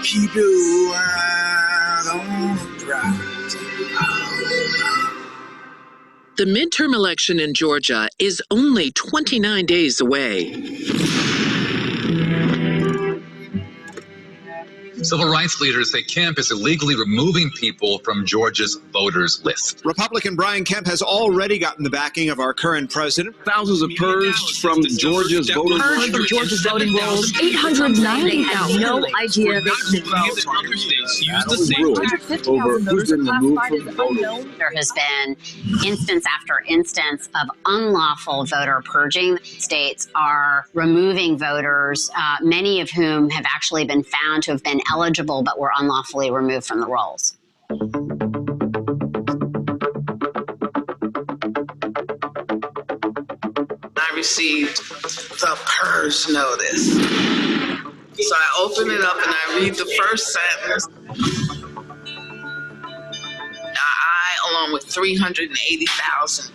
Keep your eyes on the prize. The midterm election in Georgia is only 29 days away. Civil rights leaders say Kemp is illegally removing people from Georgia's voters list. Republican Brian Kemp has already gotten the backing of our current president. Thousands are purged from Georgia's voting Purged from Georgia's voting rolls. 890,000. Had no idea they could vote. over who's been removed from the voting. There has been instance after instance of unlawful voter purging. States are removing voters, many of whom have actually been found to have been eligible but were unlawfully removed from the rolls. I received the purge notice. So I open it up and I read the first sentence. I, along with 380,000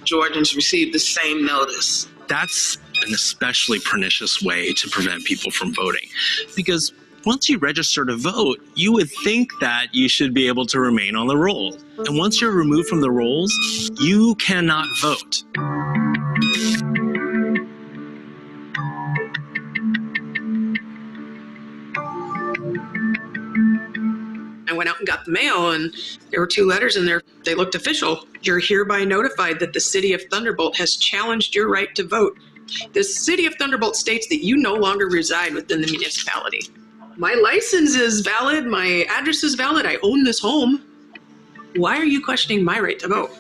Georgians, received the same notice. That's an especially pernicious way to prevent people from voting, because once you register to vote, you would think that you should be able to remain on the roll. And once you're removed from the rolls, you cannot vote. I went out and got the mail, and there were 2 letters in there. They looked official. You're hereby notified that the city of Thunderbolt has challenged your right to vote. The city of Thunderbolt states that you no longer reside within the municipality. My license is valid. My address is valid. I own this home. Why are you questioning my right to vote?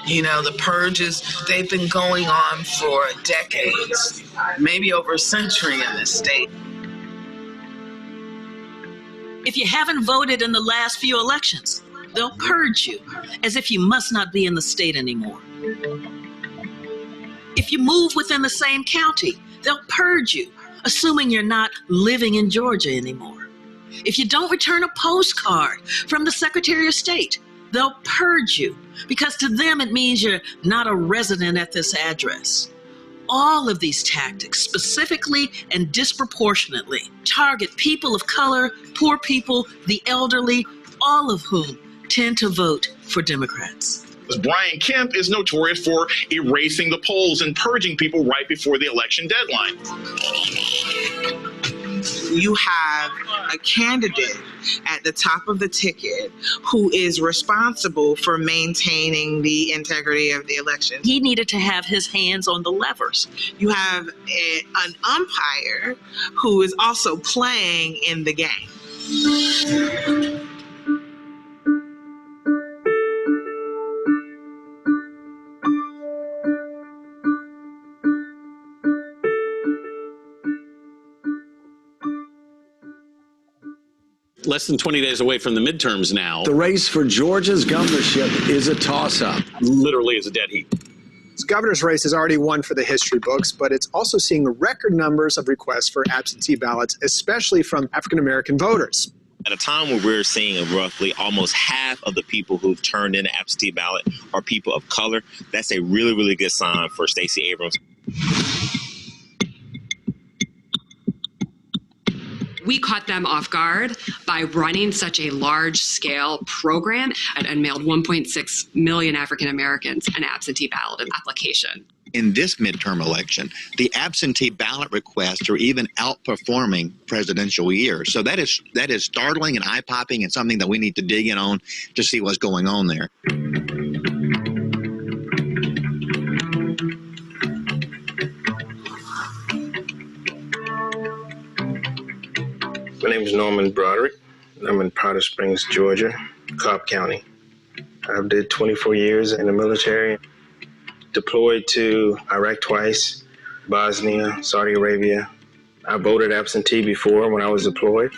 You know, the purges, they've been going on for decades, maybe over a century in this state. If you haven't voted in the last few elections, they'll purge you as if you must not be in the state anymore. If you move within the same county, they'll purge you, assuming you're not living in Georgia anymore. If you don't return a postcard from the Secretary of State, they'll purge you, because to them it means you're not a resident at this address. All of these tactics specifically and disproportionately target people of color, poor people, the elderly, all of whom tend to vote for Democrats. Brian Kemp is notorious for erasing the polls and purging people right before the election deadline. You have a candidate at the top of the ticket who is responsible for maintaining the integrity of the election. He needed to have his hands on the levers. You have an umpire who is also playing in the game. Less than 20 days away from the midterms now. The race for Georgia's governorship is a toss-up. Literally is a dead heat. This governor's race is already one for the history books, but it's also seeing record numbers of requests for absentee ballots, especially from African-American voters. At a time where we're seeing roughly almost half of the people who've turned in an absentee ballot are people of color, that's a really, really good sign for Stacey Abrams. We caught them off guard by running such a large-scale program and mailed 1.6 million African Americans an absentee ballot application. In this midterm election, the absentee ballot requests are even outperforming presidential years. So that is startling and eye-popping and something that we need to dig in on to see what's going on there. My name is Norman Broderick. I'm in Powder Springs, Georgia, Cobb County. I've did 24 years in the military, deployed to Iraq twice, Bosnia, Saudi Arabia. I voted absentee before when I was deployed.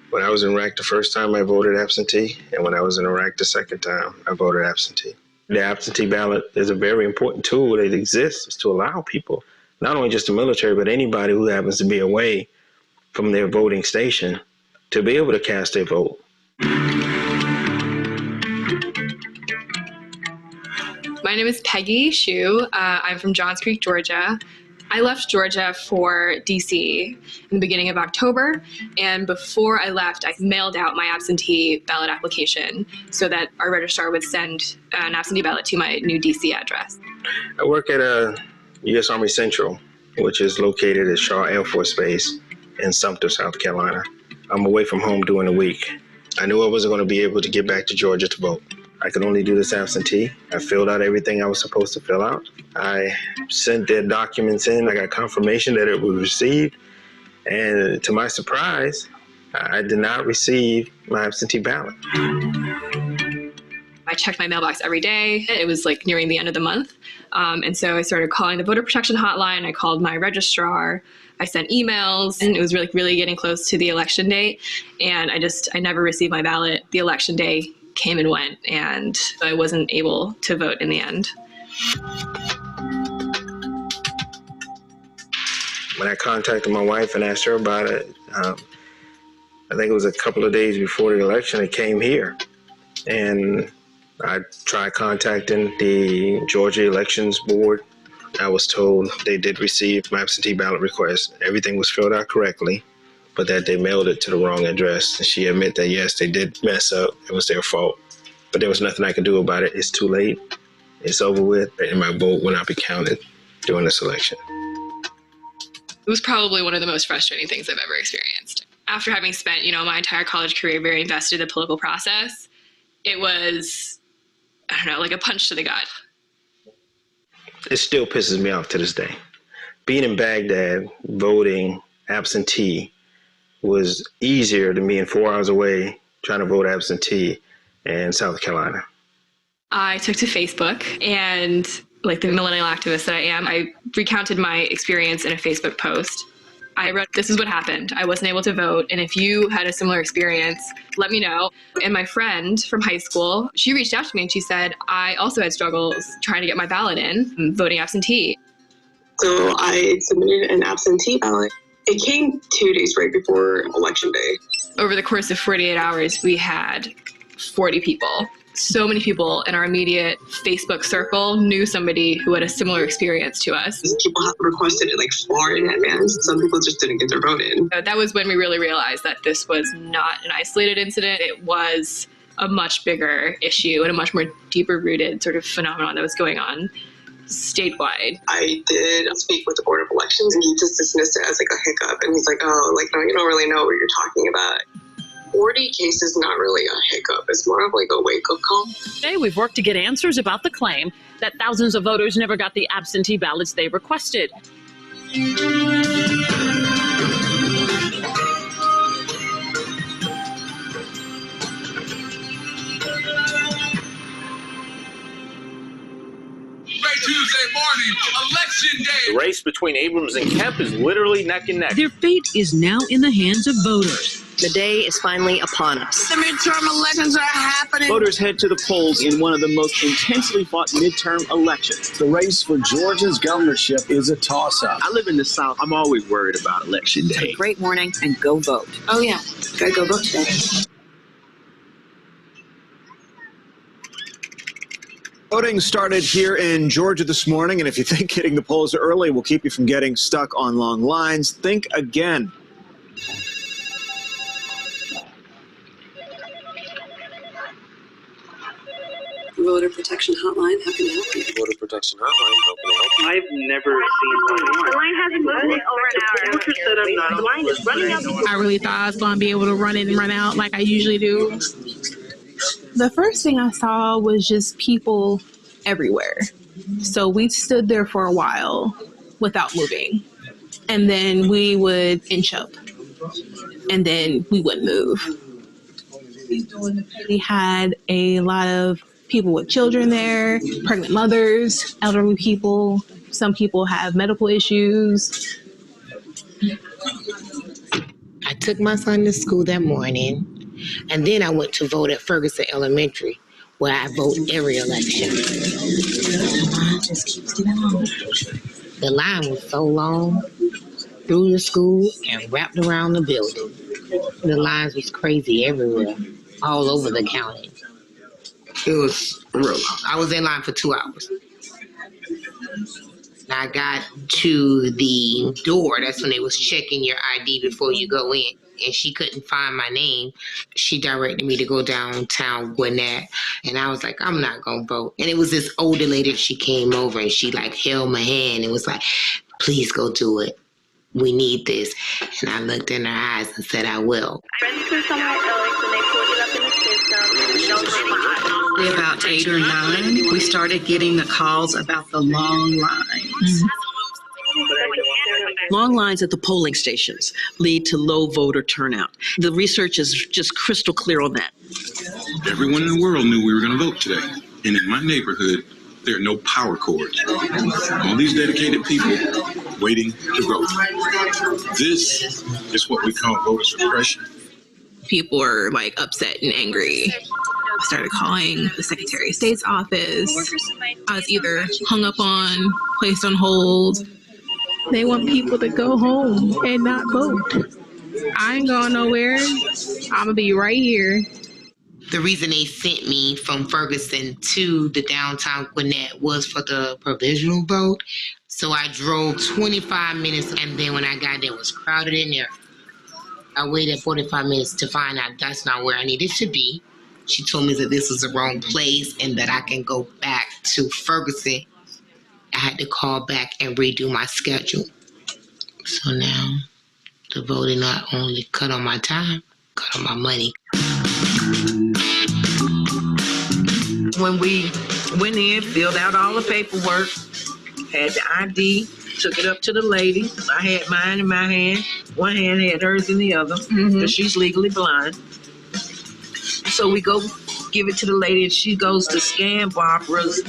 When I was in Iraq the first time, I voted absentee, and when I was in Iraq the second time, I voted absentee. The absentee ballot is a very important tool that exists to allow people, not only just the military, but anybody who happens to be away from their voting station, to be able to cast their vote. My name is Peggy Shu. I'm from Johns Creek, Georgia. I left Georgia for DC in the beginning of October, and before I left, I mailed out my absentee ballot application so that our registrar would send an absentee ballot to my new DC address. I work at a U.S. Army Central, which is located at Shaw Air Force Base in Sumter, South Carolina. I'm away from home during the week. I knew I wasn't going to be able to get back to Georgia to vote. I could only do this absentee. I filled out everything I was supposed to fill out. I sent their documents in. I got confirmation that it was received. And to my surprise, I did not receive my absentee ballot. I checked my mailbox every day. It was like nearing the end of the month. And so I started calling the voter protection hotline. I called my registrar. I sent emails, and it was really getting close to the election date. And I never received my ballot. The election day came and went, and I wasn't able to vote in the end. When I contacted my wife and asked her about it, I think it was a couple of days before the election, it came here. And I tried contacting the Georgia Elections Board. I was told they did receive my absentee ballot request. Everything was filled out correctly, but that they mailed it to the wrong address. And she admitted that, yes, they did mess up. It was their fault. But there was nothing I could do about it. It's too late. It's over with, and my vote will not be counted during this election. It was probably one of the most frustrating things I've ever experienced. After having spent, my entire college career very invested in the political process, it was, like a punch to the gut. It still pisses me off to this day. Being in Baghdad, voting absentee was easier than being 4 hours away trying to vote absentee in South Carolina. I took to Facebook, and like the millennial activist that I am, I recounted my experience in a Facebook post. I wrote, "This is what happened. I wasn't able to vote, and if you had a similar experience, let me know." And my friend from high school, she reached out to me and she said, "I also had struggles trying to get my ballot in, voting absentee." So I submitted an absentee ballot. It came 2 days right before Election Day. Over the course of 48 hours, we had 40 people So many people in our immediate Facebook circle knew somebody who had a similar experience to us. People have requested it like far in advance. Some people just didn't get their vote in. That was when we really realized that this was not an isolated incident. It was a much bigger issue and a much more deeper rooted sort of phenomenon that was going on statewide. I did speak with the Board of Elections and he just dismissed it as like a hiccup. And he's like, oh, like, no, you don't really know what you're talking about. 40 cases not really a hiccup. It's more of like a wake-up call. Today, we've worked to get answers about the claim that thousands of voters never got the absentee ballots they requested. Tuesday morning, election day. The race between Abrams and Kemp is literally neck and neck. Their fate is now in the hands of voters. The day is finally upon us. The midterm elections are happening. Voters head to the polls in one of the most intensely fought midterm elections. The race for Georgia's governorship is a toss-up. I live in the South. I'm always worried about Election Day. Great morning and go vote. Oh yeah, gotta go vote today. Voting started here in Georgia this morning, and if you think hitting the polls early will keep you from getting stuck on long lines, think again. Voter Protection Hotline, how can I help you? Voter Protection Hotline, how can I help you? I've never seen one. The line hasn't moved in over an hour. The line is running out. I really thought I was going to be able to run in and run out like I usually do. The first thing I saw was just people everywhere. So we stood there for a while without moving. And then we would inch up. And then we wouldn't move. We had a lot of people with children there, pregnant mothers, elderly people. Some people have medical issues. I took my son to school that morning, and then I went to vote at Ferguson Elementary, where I vote every election. The line just keeps getting long. The line was so long through the school and wrapped around the building. The lines was crazy everywhere, all over the county. It was real long. I was in line for 2 hours. I got to the door. That's when they was checking your ID before you go in. And she couldn't find my name. She directed me to go downtown Gwinnett. And I was like, I'm not going to vote. And it was this older lady. She came over and she like held my hand and was like, please go do it. We need this. And I looked in her eyes and said, I will. Registered somewhere else and they pulled it up in the system. About 8 or 9, we started getting the calls about the long lines. Long lines at the polling stations lead to low voter turnout. The research is just crystal clear on that. Everyone in the world knew we were going to vote today. And in my neighborhood, there are no power cords. All these dedicated people waiting to vote. This is what we call voter suppression. People were like upset and angry. I started calling the Secretary of State's office. I was either hung up on, placed on hold. They want people to go home and not vote. I ain't going nowhere. I'm gonna be right here. The reason they sent me from Ferguson to the downtown Gwinnett was for the provisional vote. So I drove 25 minutes, and then when I got there, it was crowded in there. I waited 45 minutes to find out that's not where I needed to be. She told me that this was the wrong place and that I can go back to Ferguson. I had to call back and redo my schedule. So now the voting not only cut on my time, cut on my money. When we went in, filled out all the paperwork, had the ID, took it up to the lady. I had mine in my hand. One hand had hers in the other, because she's legally blind. So we go give it to the lady, and she goes to scan Barbara's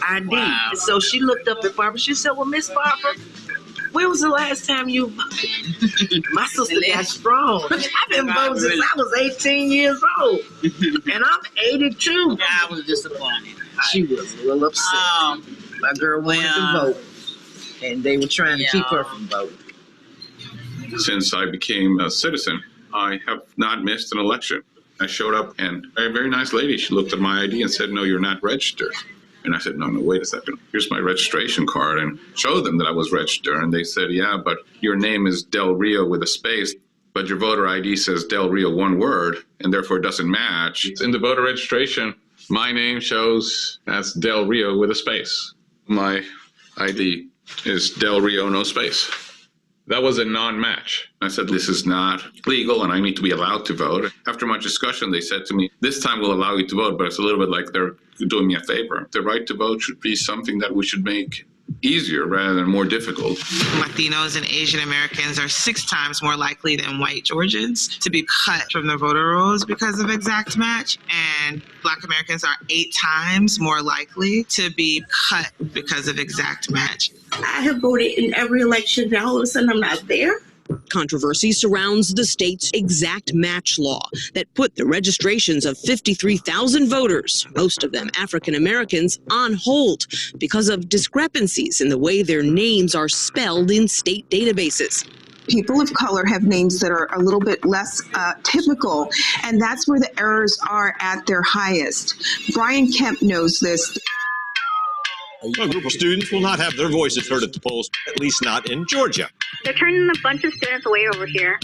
ID. Wow. So she looked up at Barbara. She said, well, Miss Barbara, when was the last time you voted? My sister got strong. I've been voting since I was 18 years old. And I'm 82. I was disappointed. She was a little upset. My girl wanted to vote. And they were trying to keep her from voting. Since I became a citizen, I have not missed an election. I showed up, and a very nice lady, she looked at my ID and said, "No, you're not registered." And I said, no, wait a second. Here's my registration card, and showed them that I was registered. And they said, yeah, but your name is Del Rio with a space, but your voter ID says Del Rio one word, and therefore it doesn't match. In the voter registration, my name shows as Del Rio with a space. My ID is Del Rio, no space. That was a non-match. I said, this is not legal and I need to be allowed to vote. After much discussion, they said to me, this time we'll allow you to vote, but it's a little bit like they're doing me a favor. The right to vote should be something that we should make easier rather than more difficult. Latinos and Asian Americans are 6 times more likely than white Georgians to be cut from the voter rolls because of exact match, and Black Americans are 8 times more likely to be cut because of exact match. I have voted in every election, now all of a sudden I'm not there. Controversy surrounds the state's exact match law that put the registrations of 53,000 voters, most of them African Americans, on hold because of discrepancies in the way their names are spelled in state databases. People of color have names that are a little bit less typical, and that's where the errors are at their highest. Brian Kemp knows this. A group of students will not have their voices heard at the polls, at least not in Georgia. They're turning a bunch of students away over here.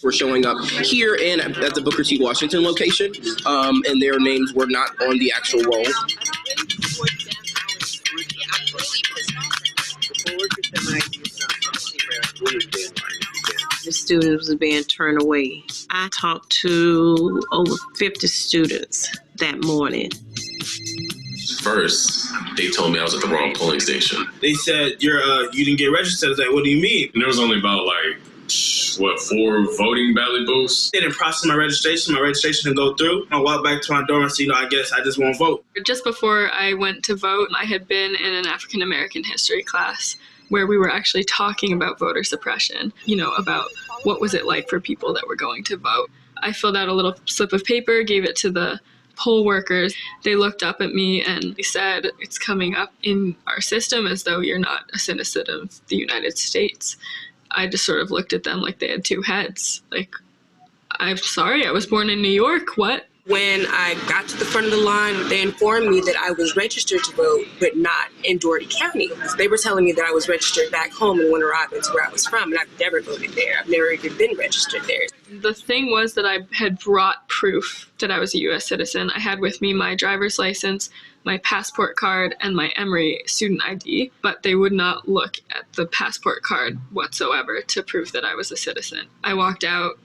We're showing up here and at the Booker T. Washington location, and their names were not on the actual roll. The students were being turned away. I talked to over 50 students that morning. First, they told me I was at the wrong polling station. They said, you didn't get registered. I was like, what do you mean? And there was only about 4 voting ballot booths. They didn't process my registration. My registration didn't go through. I walked back to my dorm and said, I guess I just won't vote. Just before I went to vote, I had been in an African American history class where we were actually talking about voter suppression, about what was it like for people that were going to vote. I filled out a little slip of paper, gave it to the poll workers. They looked up at me and they said, it's coming up in our system as though you're not a citizen of the United States. I just sort of looked at them like they had 2 heads. Like, I'm sorry, I was born in New York, what? When I got to the front of the line, they informed me that I was registered to vote, but not in Dougherty County. They were telling me that I was registered back home in Winter Robins, where I was from, and I've never voted there. I've never even been registered there. The thing was that I had brought proof that I was a U.S. citizen. I had with me my driver's license, my passport card, and my Emory student ID, but they would not look at the passport card whatsoever to prove that I was a citizen. I walked out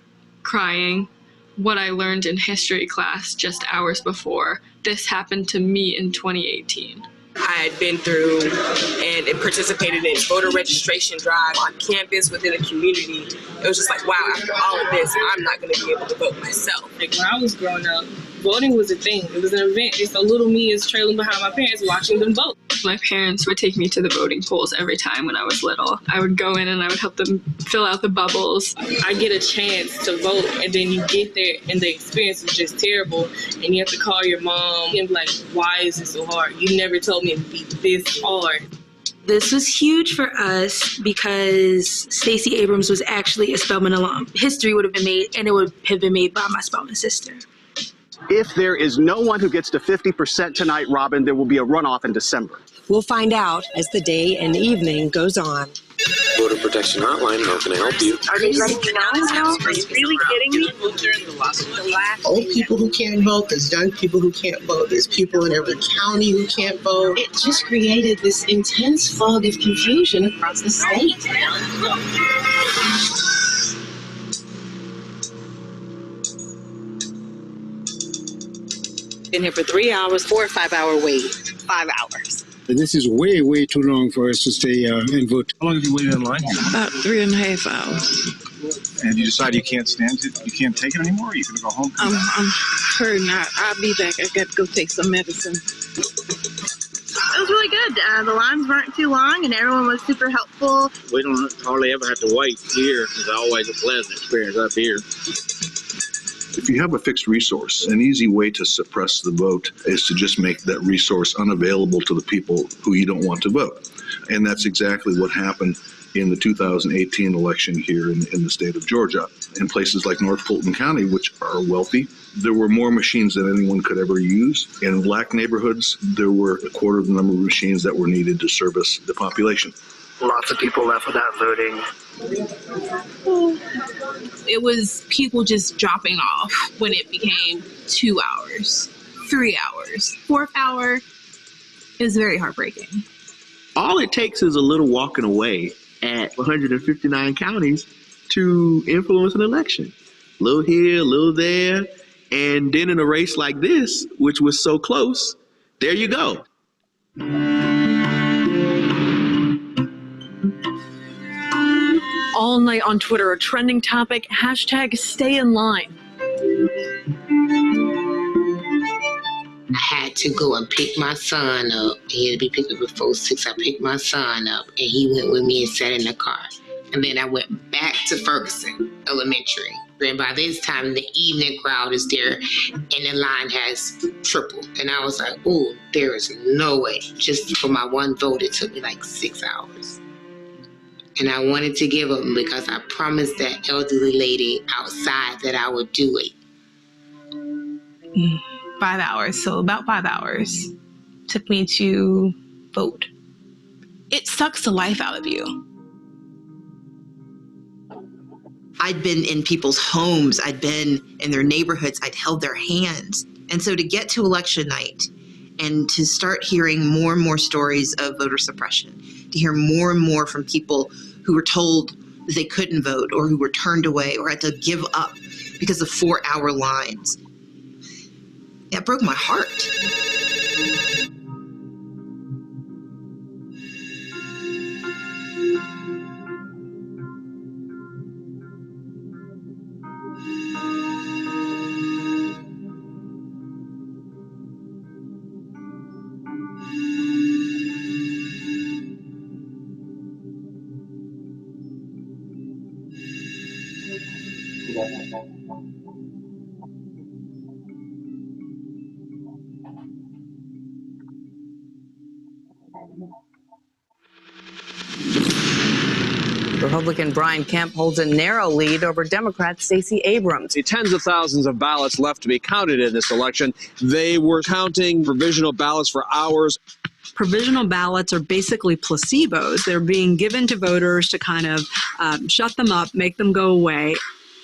crying. What I learned in history class just hours before, this happened to me in 2018. I had been through and participated in voter registration drive on campus within a community. It was just like, wow, after all of this, I'm not going to be able to vote myself. Like when I was growing up, voting was a thing. It was an event. Just a little me is trailing behind my parents watching them vote. My parents would take me to the voting polls every time when I was little. I would go in and I would help them fill out the bubbles. I get a chance to vote, and then you get there and the experience is just terrible, and you have to call your mom and be like, why is this so hard? You never told me it would be this hard. This was huge for us because Stacey Abrams was actually a Spelman alum. History would have been made, and it would have been made by my Spelman sister. If there is no one who gets to 50% tonight, Robin, there will be a runoff in December. We'll find out as the day and evening goes on. Voter Protection Hotline, how can I help you? Are they letting you know now? Are you really kidding me? Old people who can't vote, there's young people who can't vote, there's people in every county who can't vote. It just created this intense fog of confusion across the state. Been here for 3 hours, 4 or 5 hour wait. 5 hours. This is way, way too long for us to stay and vote. How long have you waited in line? About 3.5 hours. And you decide you can't stand it? You can't take it anymore? Or you going to go home? I'm hurting. I'll be back. I got to go take some medicine. It was really good. The lines weren't too long, and everyone was super helpful. We don't hardly ever have to wait here. It's always a pleasant experience up here. If you have a fixed resource, an easy way to suppress the vote is to just make that resource unavailable to the people who you don't want to vote. And that's exactly what happened in the 2018 election here in the state of Georgia. In places like North Fulton County, which are wealthy, there were more machines than anyone could ever use. In black neighborhoods, there were a quarter of the number of machines that were needed to service the population. Lots of people left without voting. It was people just dropping off when it became 2 hours, 3 hours. 4th hour is very heartbreaking. All it takes is a little walking away at 159 counties to influence an election. A little here, a little there, and then in a race like this, which was so close, there you go. All night on Twitter, a trending topic, hashtag stay in line. I had to go and pick my son up. He had to be picked up before 6. I picked my son up, and he went with me and sat in the car. And then I went back to Ferguson Elementary. And by this time, the evening crowd is there, and the line has tripled. And I was like, oh, there is no way. Just for my one vote, it took me like 6 hours. And I wanted to give up because I promised that elderly lady outside that I would do it. 5 hours, so about 5 hours took me to vote. It sucks the life out of you. I'd been in people's homes, I'd been in their neighborhoods, I'd held their hands. And so to get to election night and to start hearing more and more stories of voter suppression, to hear more and more from people who were told that they couldn't vote or who were turned away or had to give up because of 4-hour lines. That broke my heart. Republican Brian Kemp holds a narrow lead over Democrat Stacey Abrams. Tens of thousands of ballots left to be counted in this election. They were counting provisional ballots for hours. Provisional ballots are basically placebos. They're being given to voters to kind of shut them up, make them go away.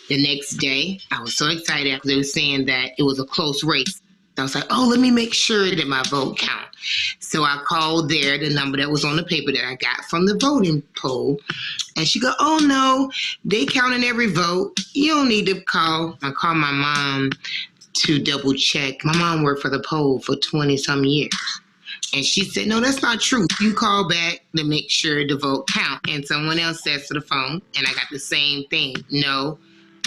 The next day, I was so excited after they were saying that it was a close race. I was like, oh, let me make sure that my vote count. So I called there, the number that was on the paper that I got from the voting poll. And she go, oh, no, they counting every vote. You don't need to call. I called my mom to double check. My mom worked for the poll for 20-some years. And she said, no, that's not true. You call back to make sure the vote count. And someone else says to the phone, and I got the same thing. No,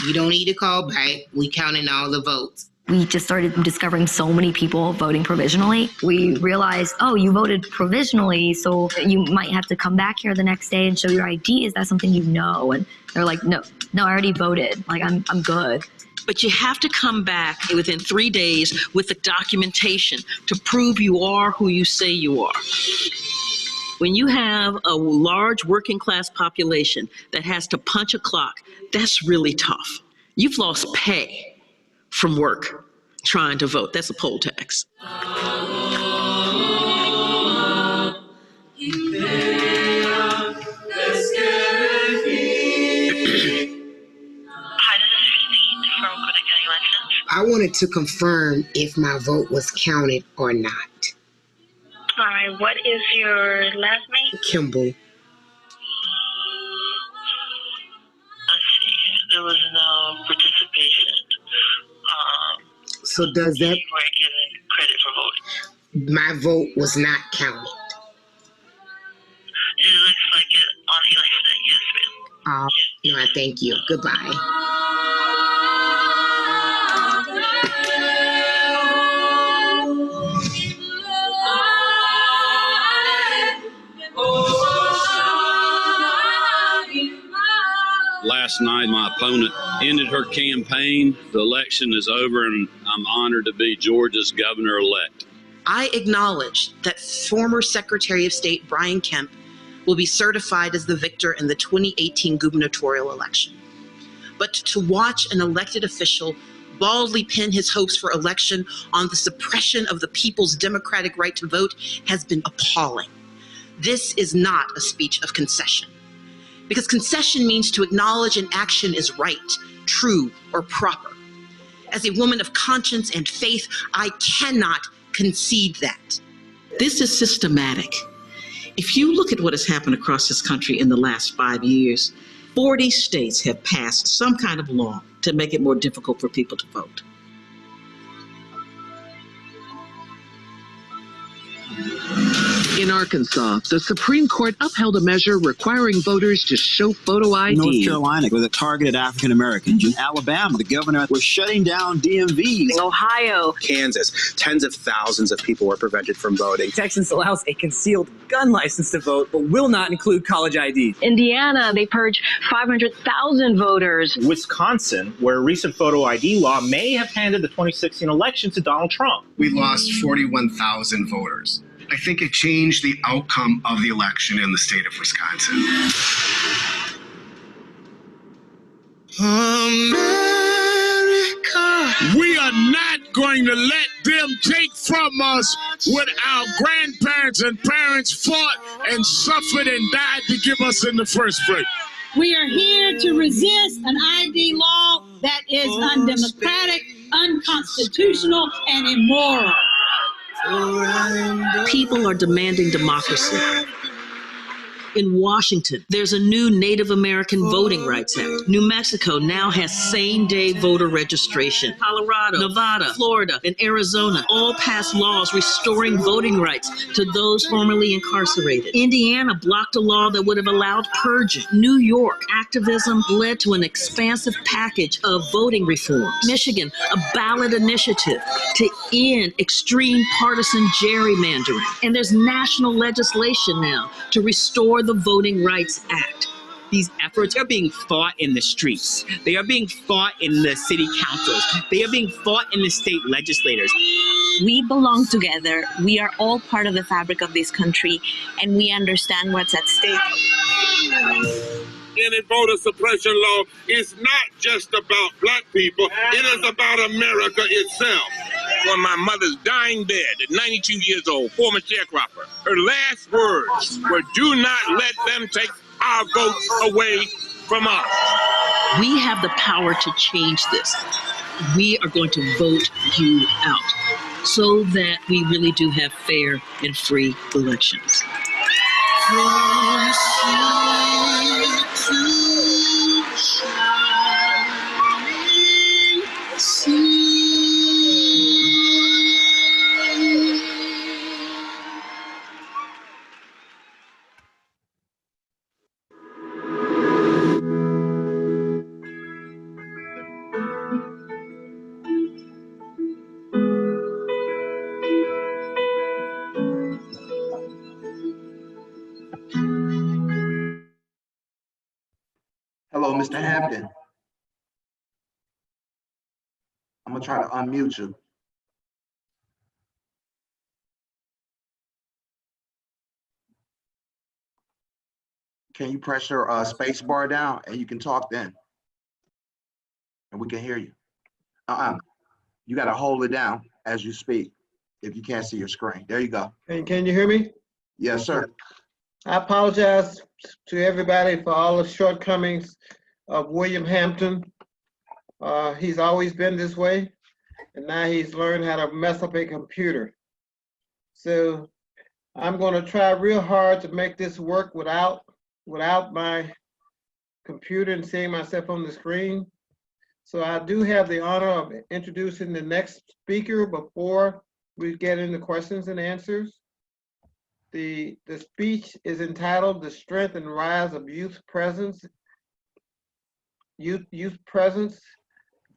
you don't need to call back. We counting all the votes. We just started discovering so many people voting provisionally. We realized, oh, you voted provisionally, so you might have to come back here the next day and show your ID. Is that something you know? And they're like, no, I already voted. Like, I'm good. But you have to come back within 3 days with the documentation to prove you are who you say you are. When you have a large working class population that has to punch a clock, that's really tough. You've lost pay from work trying to vote. That's a poll tax. I wanted to confirm if my vote was counted or not. All right, what is your last name? Kimball. There was no participation. So does that... You weren't given credit for voting. My vote was not counted. It looks like it on election day, yes, ma'am. No, I thank you. Goodbye. Last night, my opponent ended her campaign. The election is over, and I'm honored to be Georgia's governor-elect. I acknowledge that former Secretary of State Brian Kemp will be certified as the victor in the 2018 gubernatorial election. But to watch an elected official baldly pin his hopes for election on the suppression of the people's democratic right to vote has been appalling. This is not a speech of concession, because concession means to acknowledge an action is right, true, or proper. As a woman of conscience and faith, I cannot concede that. This is systematic. If you look at what has happened across this country in the last 5 years, 40 states have passed some kind of law to make it more difficult for people to vote. In Arkansas, the Supreme Court upheld a measure requiring voters to show photo ID. North Carolina, where it targeted African Americans. In Alabama, the governor was shutting down DMVs. In Ohio, Kansas, tens of thousands of people were prevented from voting. Texas allows a concealed gun license to vote, but will not include college ID. Indiana, they purged 500,000 voters. Wisconsin, where a recent photo ID law may have handed the 2016 election to Donald Trump. We lost 41,000 voters. I think it changed the outcome of the election in the state of Wisconsin. America. We are not going to let them take from us what our grandparents and parents fought and suffered and died to give us in the first place. We are here to resist an ID law that is undemocratic, unconstitutional, and immoral. People are demanding democracy. In Washington, there's a new Native American Voting Rights Act. New Mexico now has same-day voter registration. Colorado, Nevada, Florida, and Arizona all passed laws restoring voting rights to those formerly incarcerated. Indiana blocked a law that would have allowed purging. New York, activism led to an expansive package of voting reforms. Michigan, a ballot initiative to end extreme partisan gerrymandering. And there's national legislation now to restore the Voting Rights Act. These efforts are being fought in the streets. They are being fought in the city councils. They are being fought in the state legislators. We belong together. We are all part of the fabric of this country, and we understand what's at stake. Any voter suppression law is not just about black people. It is about America itself. On my mother's dying bed at 92 years old, former sharecropper, her last words were, "Do not let them take our votes away from us." We have the power to change this. We are going to vote you out so that we really do have fair and free elections. Hello, Mr. Hampton. I'm gonna try to unmute you. Can you press your space bar down and you can talk then? And we can hear you. You gotta hold it down as you speak if you can't see your screen. There you go. Can you hear me? Yes, sir. I apologize to everybody for all the shortcomings of William Hampton. He's always been this way, and now he's learned how to mess up a computer. So I'm going to try real hard to make this work without my computer and seeing myself on the screen. So I do have the honor of introducing the next speaker before we get into questions and answers. The speech is entitled "The Strength and Rise of Youth Presence,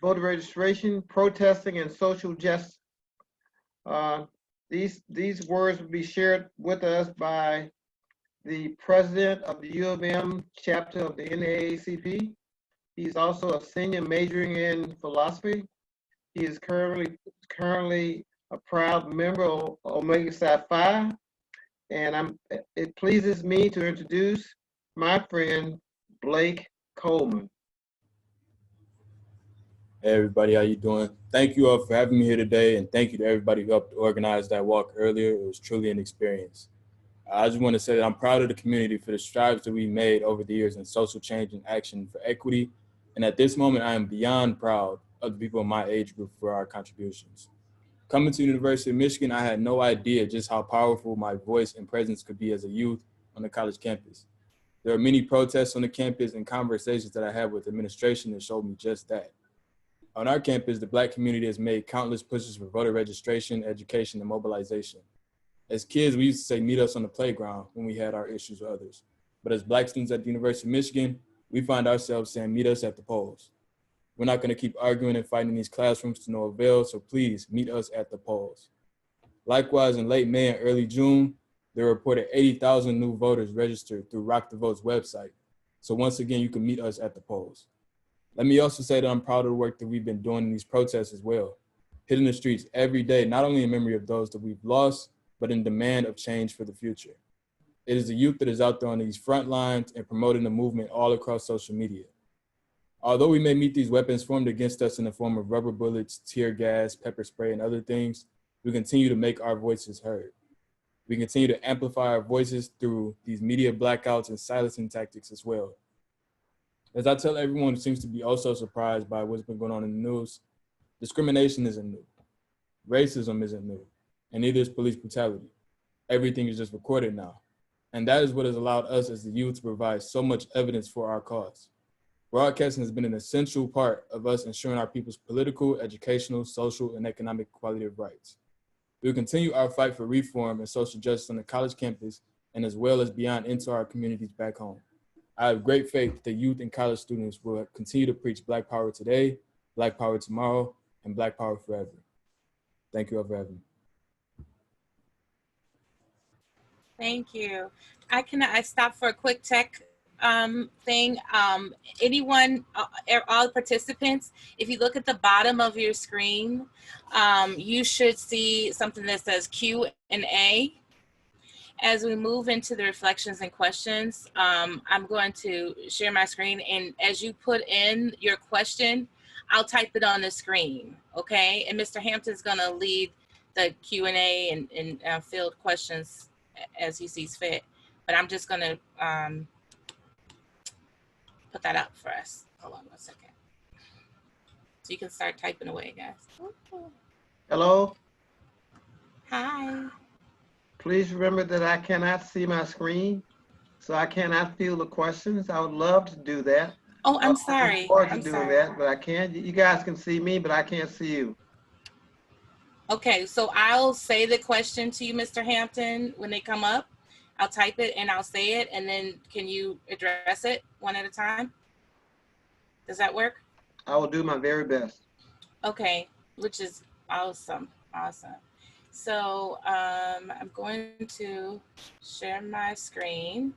Voter Registration, Protesting, and Social Justice." These words will be shared with us by the president of the U of M chapter of the NAACP. He's also a senior majoring in philosophy. He is currently a proud member of Omega Psi Phi. And it pleases me to introduce my friend, Blake Coleman. Hey everybody, how you doing? Thank you all for having me here today, and thank you to everybody who helped organize that walk earlier. It was truly an experience. I just want to say that I'm proud of the community for the strides that we made over the years in social change and action for equity. And at this moment, I am beyond proud of the people in my age group for our contributions. Coming to the University of Michigan, I had no idea just how powerful my voice and presence could be as a youth on the college campus. There are many protests on the campus and conversations that I had with administration that showed me just that. On our campus, the Black community has made countless pushes for voter registration, education, and mobilization. As kids, we used to say, meet us on the playground when we had our issues with others. But as Black students at the University of Michigan, we find ourselves saying, meet us at the polls. We're not gonna keep arguing and fighting in these classrooms to no avail, so please meet us at the polls. Likewise, in late May and early June, there were reported 80,000 new voters registered through Rock the Vote's website. So once again, you can meet us at the polls. Let me also say that I'm proud of the work that we've been doing in these protests as well, hitting the streets every day, not only in memory of those that we've lost, but in demand of change for the future. It is the youth that is out there on these front lines and promoting the movement all across social media. Although we may meet these weapons formed against us in the form of rubber bullets, tear gas, pepper spray, and other things, we continue to make our voices heard. We continue to amplify our voices through these media blackouts and silencing tactics as well. As I tell everyone who seems to be also surprised by what's been going on in the news, discrimination isn't new. Racism isn't new, and neither is police brutality. Everything is just recorded now. And that is what has allowed us as the youth to provide so much evidence for our cause. Broadcasting has been an essential part of us ensuring our people's political, educational, social, and economic quality of rights. We will continue our fight for reform and social justice on the college campus and as well as beyond into our communities back home. I have great faith that youth and college students will continue to preach Black Power today, Black Power tomorrow, and Black Power forever. Thank you all for having me. Thank you. I stop for a quick tech thing. Anyone, all participants, if you look at the bottom of your screen, you should see something that says Q&A. As we move into the reflections and questions, I'm going to share my screen, and as you put in your question, I'll type it on the screen, okay? And Mr. Hampton's gonna lead the Q&A and field questions as he sees fit, but I'm just gonna put that up for us. Hold on 1 second. So you can start typing away, guys. Hello? Hi. Please remember that I cannot see my screen, so I cannot field the questions. I would love to do that. Oh, I'm sorry. I'm forward to doing that, but I can't. You guys can see me, but I can't see you. Okay, so I'll say the question to you, Mr. Hampton, when they come up. I'll type it and I'll say it, and then can you address it one at a time? Does that work? I will do my very best. Okay, which is awesome, awesome. So I'm going to share my screen.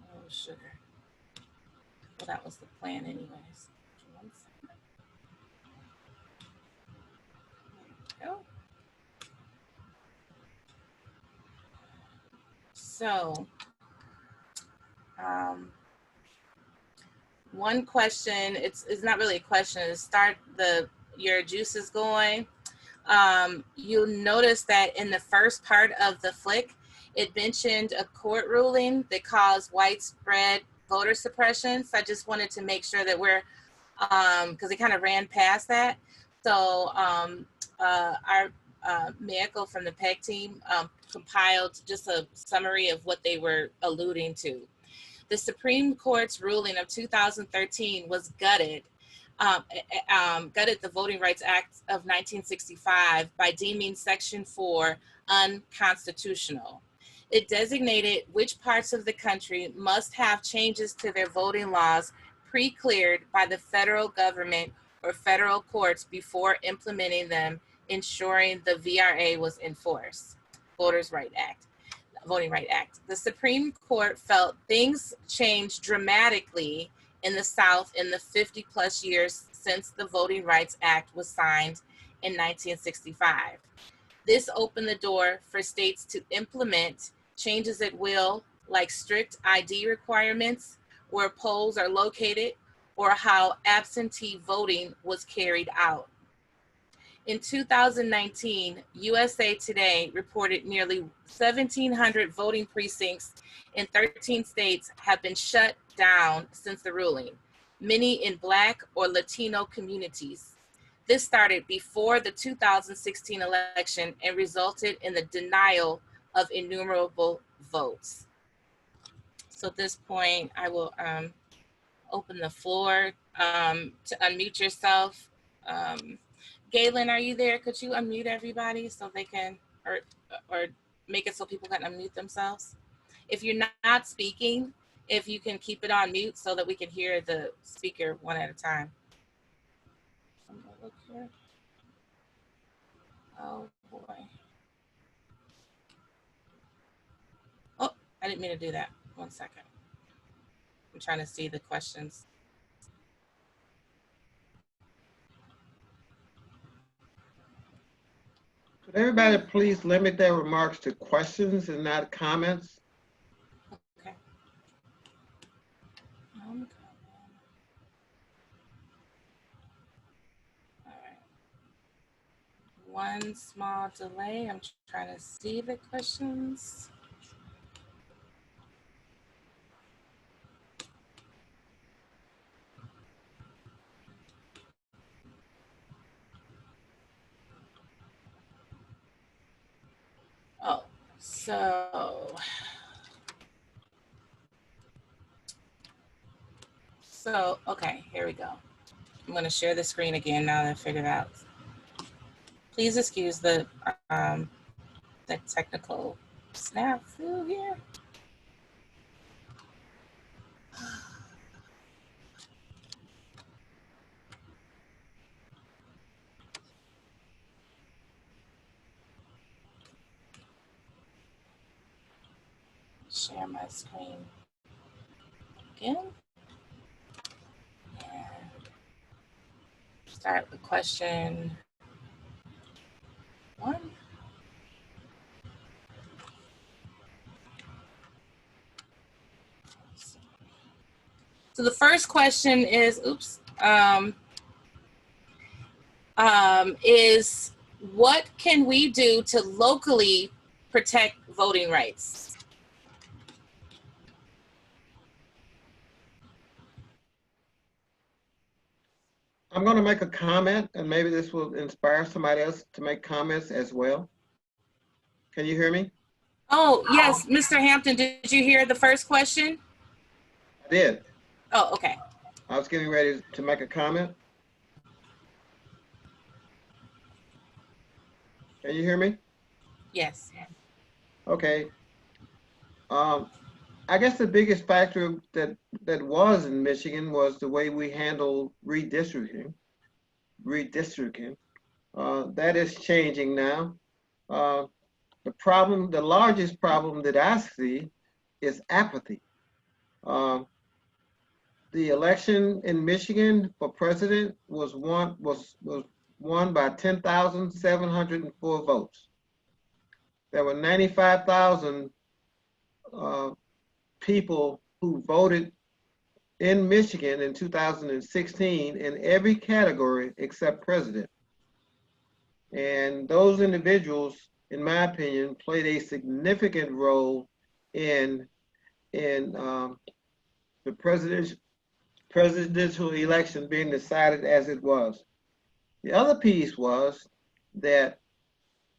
Oh, sugar. Well, that was the plan anyways. 1 second. There we go. So, one question, it's not really a question, it's start your juices going. You'll notice that in the first part of the flick, it mentioned a court ruling that caused widespread voter suppression. So I just wanted to make sure that we're, because it kind of ran past that. So our Mieko from the PEG team compiled just a summary of what they were alluding to. The Supreme Court's ruling of 2013 was gutted the Voting Rights Act of 1965 by deeming Section 4 unconstitutional. It designated which parts of the country must have changes to their voting laws pre-cleared by the federal government or federal courts before implementing them, ensuring the VRA was enforced. Voting Rights Act. The Supreme Court felt things changed dramatically in the South in the 50 plus years since the Voting Rights Act was signed in 1965. This opened the door for states to implement changes at will, like strict ID requirements, where polls are located, or how absentee voting was carried out. In 2019, USA Today reported nearly 1,700 voting precincts in 13 states have been shut down since the ruling, many in Black or Latino communities. This started before the 2016 election and resulted in the denial of innumerable votes. So at this point, I will open the floor to unmute yourself. Galen, are you there? Could you unmute everybody so they can, or make it so people can unmute themselves? If you're not speaking, if you can keep it on mute so that we can hear the speaker one at a time. Look here. Oh boy. Oh, I didn't mean to do that. 1 second. I'm trying to see the questions. Could everybody please limit their remarks to questions and not comments? Okay. All right. One small delay. I'm trying to see the questions. Oh, so okay, here we go. I'm going to share the screen again now that I figured out. Please excuse the technical snafu here. Share my screen again. And start with question 1. So the first question is, is what can we do to locally protect voting rights? I'm going to make a comment, and maybe this will inspire somebody else to make comments as well. Can you hear me? Oh, yes, Mr. Hampton, did you hear the first question? I did. Oh, okay. I was getting ready to make a comment. Can you hear me? Yes. Okay. I guess the biggest factor that was in Michigan was the way we handled redistricting. That is changing now. The largest problem that I see is apathy. The election in Michigan for president was won by 10,704 votes. There were 95,000 people who voted in Michigan in 2016 in every category except president. And those individuals, in my opinion, played a significant role in the presidential election being decided as it was. The other piece was that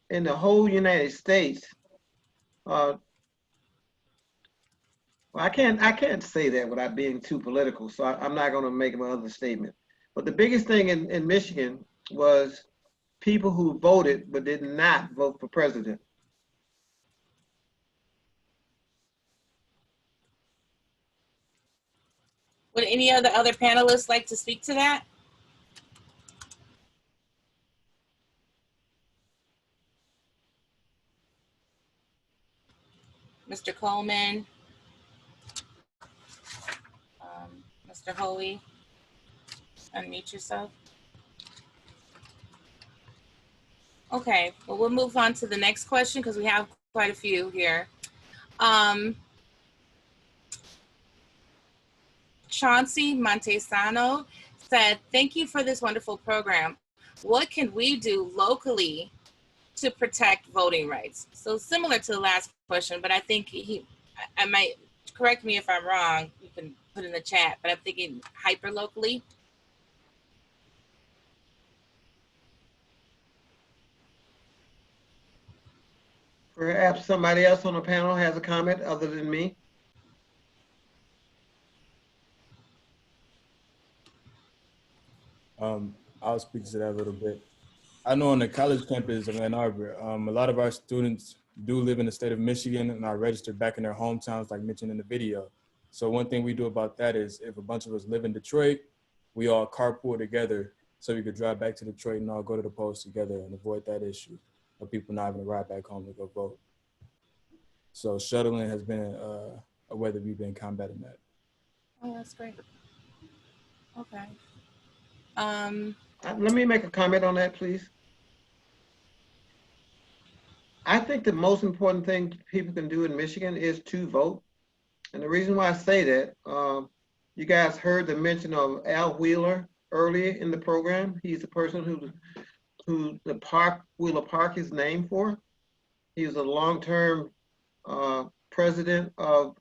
in the whole United States, I can't say that without being too political, so I'm not going to make my other statement. But the biggest thing in Michigan was people who voted but did not vote for president. Would any of the other panelists like to speak to that? Mr. Coleman, Mr. Hoey, unmute yourself. Okay, well, we'll move on to the next question because we have quite a few here. Chauncey Montesano said, thank you for this wonderful program. What can we do locally to protect voting rights? So similar to the last question, but I think I might, correct me if I'm wrong, you can put in the chat, but I'm thinking hyper locally. Perhaps somebody else on the panel has a comment other than me. I'll speak to that a little bit. I know on the college campus of Ann Arbor, a lot of our students do live in the state of Michigan and are registered back in their hometowns, like mentioned in the video. So one thing we do about that is if a bunch of us live in Detroit, we all carpool together so we could drive back to Detroit and all go to the polls together and avoid that issue of people not having to ride back home to go vote. So shuttling has been a way that we've been combating that. Oh, that's great. Okay. Let me make a comment on that, please. I think the most important thing people can do in Michigan is to vote. And the reason why I say that, you guys heard the mention of Al Wheeler earlier in the program. He's the person who the park, Wheeler Park, is named for. He was a long-term president of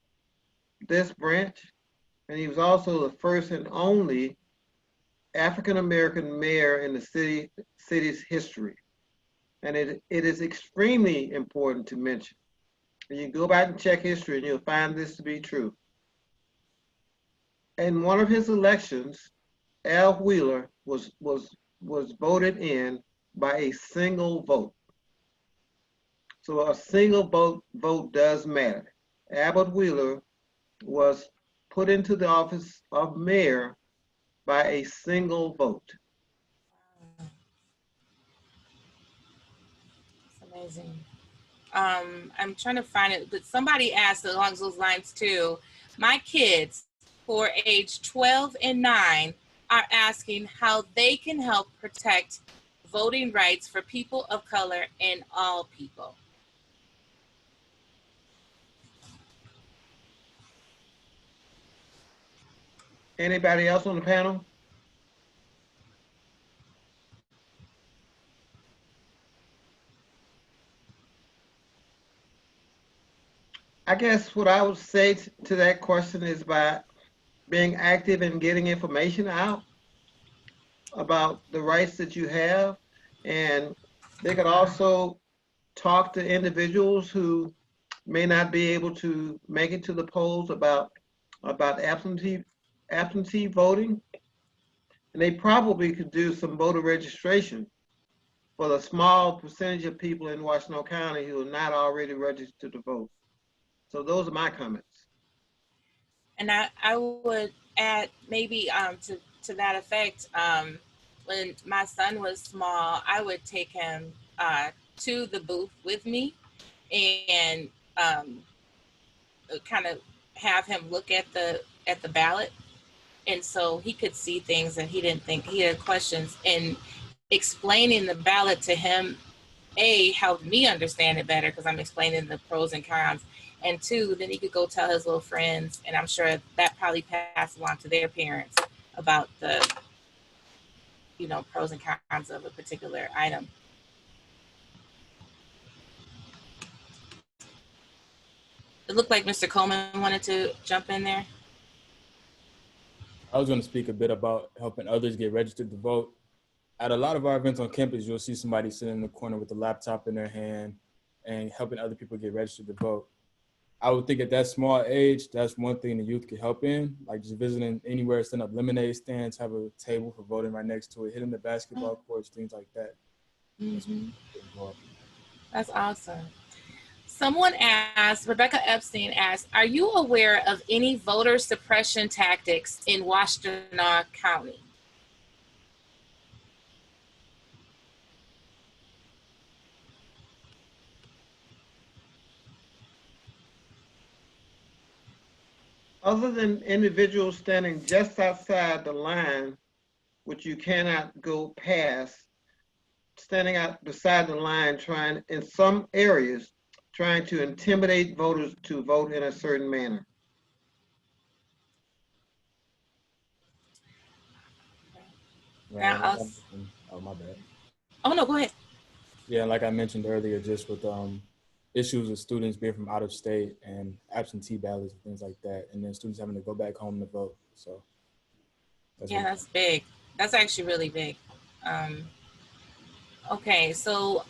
this branch. And he was also the first and only African-American mayor in the city's history. And it is extremely important to mention. And you go back and check history and you'll find this to be true. In one of his elections, Al Wheeler was voted in by a single vote. So a single vote does matter. Albert Wheeler was put into the office of mayor by a single vote. That's amazing. I'm trying to find it, but somebody asked along those lines too. My kids who are age 12 and 9 are asking how they can help protect voting rights for people of color and all people. Anybody else on the panel? I guess what I would say to that question is by being active and getting information out about the rights that you have. And they could also talk to individuals who may not be able to make it to the polls about absentee voting. And they probably could do some voter registration for the small percentage of people in Washtenaw County who are not already registered to vote. So those are my comments. And I would add maybe to that effect, when my son was small, I would take him to the booth with me and kind of have him look at the ballot, and so he could see things that he didn't think. He had questions, and explaining the ballot to him, helped me understand it better because I'm explaining the pros and cons, and 2, then he could go tell his little friends, and I'm sure that probably passed along to their parents about the pros and cons of a particular item. It looked like Mr. Coleman wanted to jump in there. I was going to speak a bit about helping others get registered to vote. At a lot of our events on campus, you'll see somebody sitting in the corner with a laptop in their hand and helping other people get registered to vote. I would think at that small age, that's one thing the youth could help in, like just visiting anywhere, setting up lemonade stands, have a table for voting right next to it, hitting the basketball courts, things like that. Mm-hmm. That's awesome. Someone asked, Rebecca Epstein asked, are you aware of any voter suppression tactics in Washtenaw County? Other than individuals standing just outside the line, which you cannot go past standing out beside the line, trying, in some areas, trying to intimidate voters to vote in a certain manner. Now, oh, my bad. Oh, no, go ahead. Yeah, like I mentioned earlier, just with issues with students being from out of state and absentee ballots and things like that, and then students having to go back home to vote. So that's big. That's actually really big. Okay, so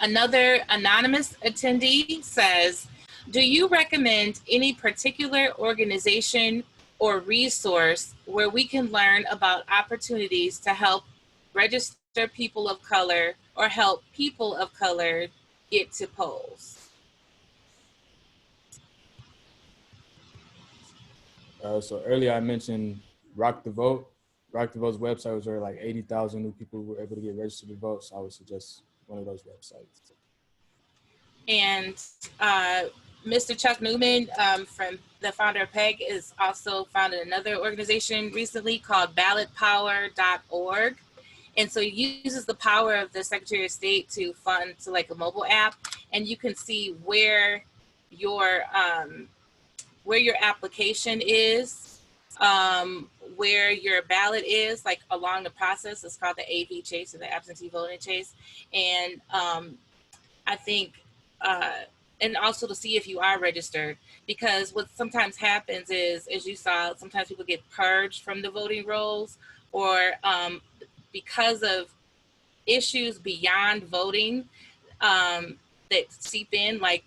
another anonymous attendee says, do you recommend any particular organization or resource where we can learn about opportunities to help register people of color or help people of color get to polls? So earlier I mentioned Rock the Vote. Rock the Vote's website was where like 80,000 new people were able to get registered to vote. So I would suggest one of those websites. And Mr. Chuck Newman, from the founder of PEG, is also founded another organization recently called ballotpower.org. And so he uses the power of the Secretary of State to fund like a mobile app, and you can see where your application is, where your ballot is, like along the process. It's called the AV chase, or the absentee voting chase. And I think, and also to see if you are registered, because what sometimes happens is, as you saw, sometimes people get purged from the voting rolls, or because of issues beyond voting that seep in, like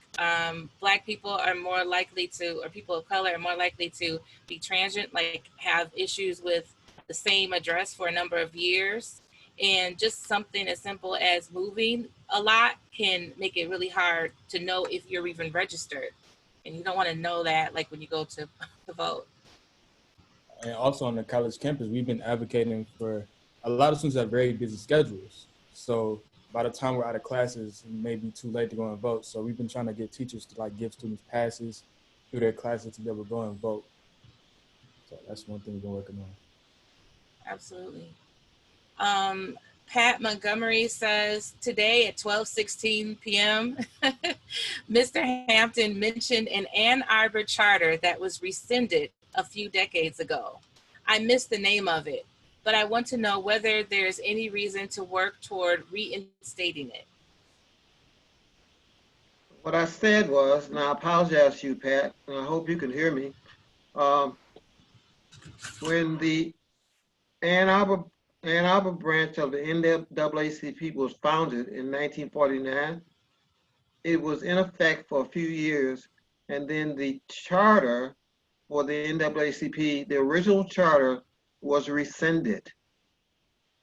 Black people are more likely to, or people of color are more likely to be transient, like have issues with the same address for a number of years. And just something as simple as moving a lot can make it really hard to know if you're even registered. And you don't want to know that, like when you go to vote. And also on the college campus, we've been advocating for, a lot of students have very busy schedules. So by the time we're out of classes, it may be too late to go and vote. So we've been trying to get teachers to like give students passes through their classes to be able to go and vote. So that's one thing we've been working on. Absolutely. Pat Montgomery says, today at 12:16 p.m., Mr. Hampton mentioned an Ann Arbor charter that was rescinded a few decades ago. I missed the name of it, but I want to know whether there's any reason to work toward reinstating it. What I said was, and I apologize to you, Pat, and I hope you can hear me. When the Ann Arbor branch of the NAACP was founded in 1949, it was in effect for a few years, and then the charter for the NAACP, the original charter, was rescinded.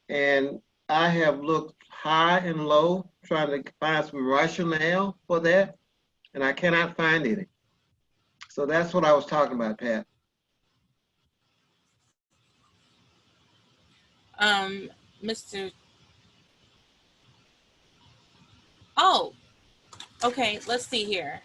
And I have looked high and low trying to find some rationale for that, and I cannot find any. So that's what I was talking about, Pat. Mr. Oh, okay, let's see here.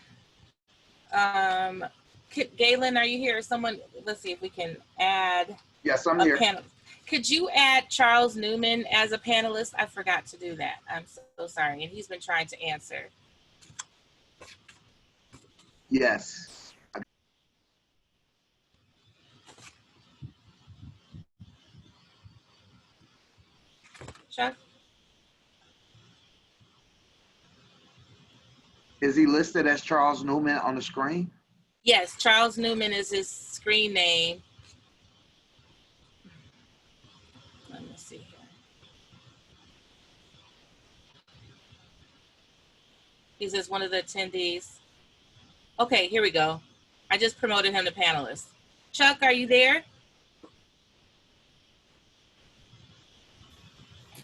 Galen, are you here? Someone, let's see if we can add. Yes, I'm here. Panel. Could you add Charles Newman as a panelist? I forgot to do that. I'm so sorry. And he's been trying to answer. Yes. Chuck? Is he listed as Charles Newman on the screen? Yes, Charles Newman is his screen name. Let me see here. He's just one of the attendees. Okay, here we go. I just promoted him to panelist. Chuck, are you there?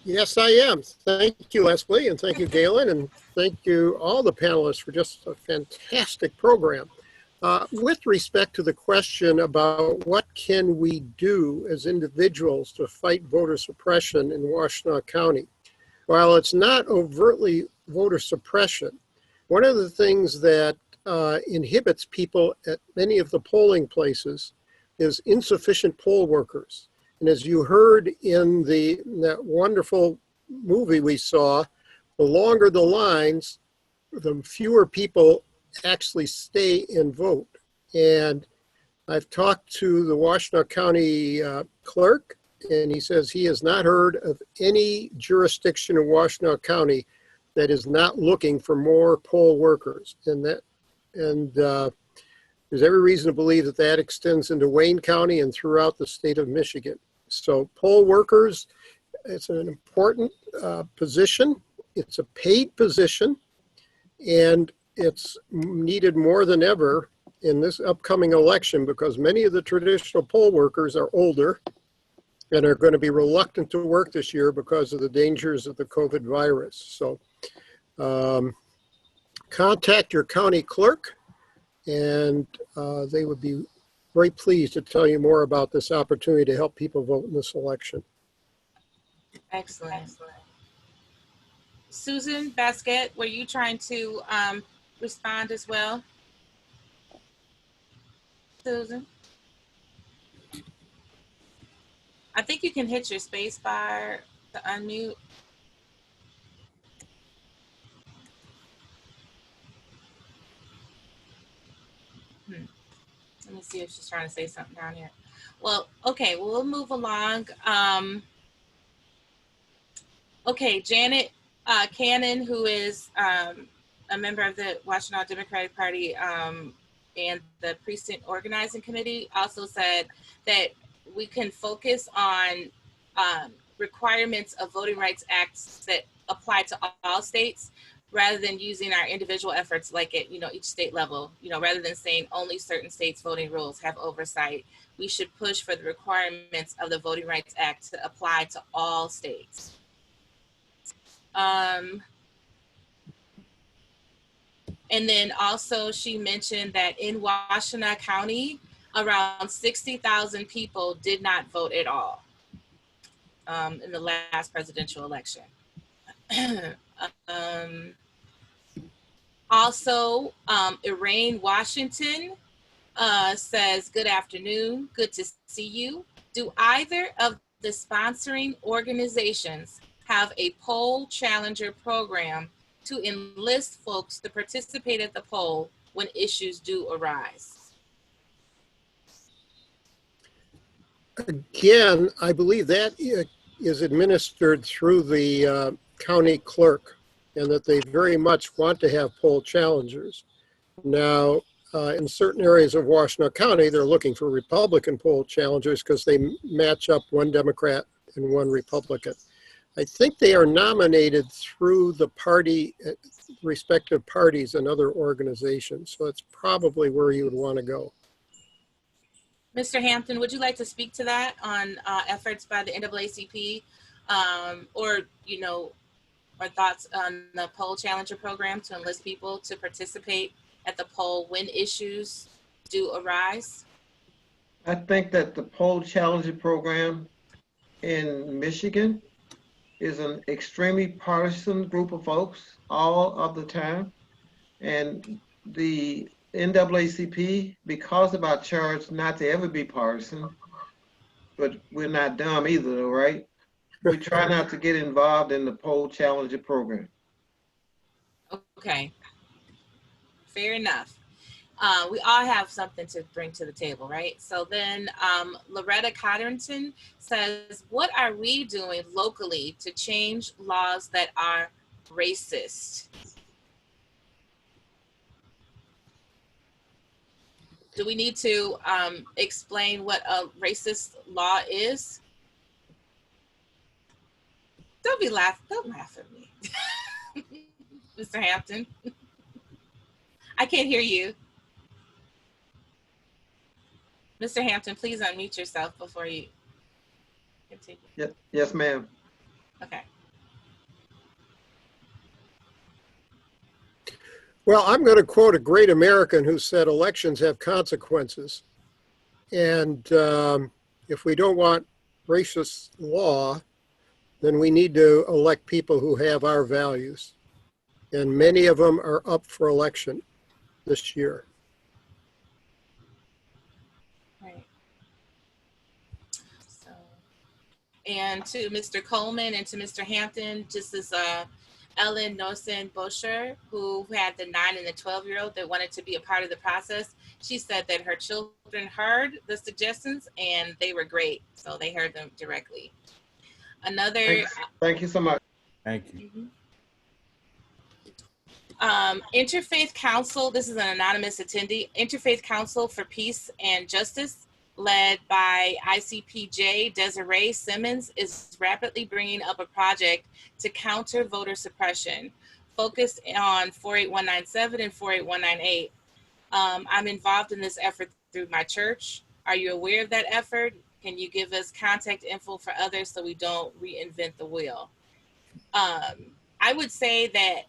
Yes, I am. Thank you, Leslie, and thank you, Galen, and thank you all the panelists for just a fantastic program. With respect to the question about what can we do as individuals to fight voter suppression in Washtenaw County, while it's not overtly voter suppression, one of the things that inhibits people at many of the polling places is insufficient poll workers. And as you heard in that wonderful movie we saw, the longer the lines, the fewer people actually stay and vote. And I've talked to the Washtenaw County clerk, and he says he has not heard of any jurisdiction in Washtenaw County that is not looking for more poll workers. And there's every reason to believe that that extends into Wayne County and throughout the state of Michigan. So poll workers, it's an important position. It's a paid position, and it's needed more than ever in this upcoming election because many of the traditional poll workers are older and are going to be reluctant to work this year because of the dangers of the COVID virus. So contact your county clerk, and they would be very pleased to tell you more about this opportunity to help people vote in this election. Excellent. Susan Basket, were you trying to respond as well? Susan? I think you can hit your space bar to unmute. Let me see if she's trying to say something down here. Well, okay, we'll move along. Okay, Janet Cannon, who is a member of the Washtenaw Democratic Party and the Precinct Organizing Committee, also said that we can focus on requirements of voting rights acts that apply to all states, rather than using our individual efforts like at each state level. Rather than saying only certain states' voting rules have oversight, we should push for the requirements of the Voting Rights Act to apply to all states. And then also she mentioned that in Washtenaw County, around 60,000 people did not vote at all in the last presidential election. Also, Iraine Washington says, good afternoon, good to see you. Do either of the sponsoring organizations have a poll challenger program to enlist folks to participate at the poll when issues do arise? Again, I believe that is administered through the county clerk, and that they very much want to have poll challengers. Now, in certain areas of Washtenaw County, they're looking for Republican poll challengers because they match up one Democrat and one Republican. I think they are nominated through the party, respective parties and other organizations. So it's probably where you would want to go. Mr. Hampton, would you like to speak to that on efforts by the NAACP or thoughts on the poll challenger program to enlist people to participate at the poll when issues do arise? I think that the poll challenger program in Michigan is an extremely partisan group of folks all of the time. And the NAACP, because of our charge not to ever be partisan, but we're not dumb either, right? We try not to get involved in the poll challenger program. Okay, fair enough. We all have something to bring to the table, right? So then Loretta Cotterton says, what are we doing locally to change laws that are racist? Do we need to explain what a racist law is? Don't laugh at me. Mr. Hampton. I can't hear you. Mr. Hampton, please unmute yourself before you continue. Yes, ma'am. Okay. Well, I'm going to quote a great American who said elections have consequences. And if we don't want racist law, then we need to elect people who have our values. And many of them are up for election this year. Right. So, And to Mr. Coleman and to Mr. Hampton, just as Ellen Nosen Bosher, who had the 9 and the 12-year-old that wanted to be a part of the process. She said that her children heard the suggestions and they were great. So they heard them directly. Another. Thanks. Thank you so much. Thank you. Interfaith Council, this is an anonymous attendee, Interfaith Council for Peace and Justice, led by ICPJ Desiree Simmons, is rapidly bringing up a project to counter voter suppression, focused on 48197 and 48198. I'm involved in this effort through my church. Are you aware of that effort? Can you give us contact info for others so we don't reinvent the wheel? I would say that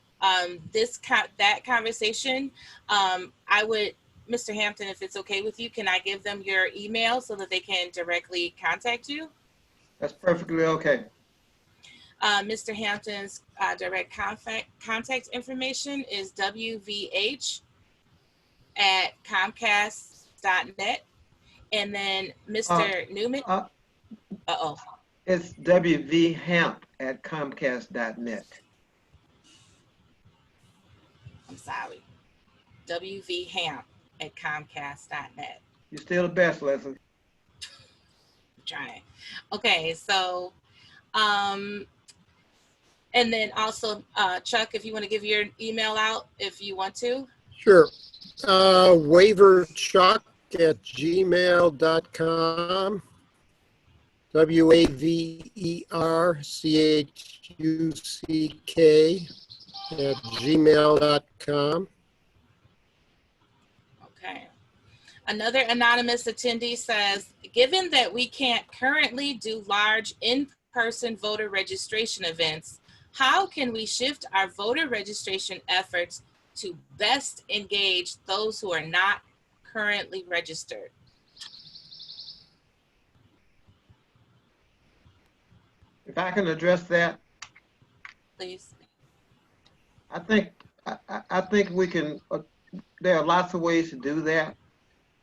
that conversation, I would, Mr. Hampton, if it's okay with you, can I give them your email so that they can directly contact you? That's perfectly okay. Mr. Hampton's direct contact information is wvh@comcast.net. And then Mr. Newman. It's wvhamp@comcast.net. I'm sorry. wvhamp@comcast.net. You're still the best, Leslie. I'm trying. Okay, so, and then also, Chuck, if you want to give your email out, if you want to. Sure. waverchuck@gmail.com. waverchuck@gmail.com. Okay. Another anonymous attendee says, given that we can't currently do large in-person voter registration events, how can we shift our voter registration efforts to best engage those who are not currently registered? If I can address that, Please. I think we can. There are lots of ways to do that,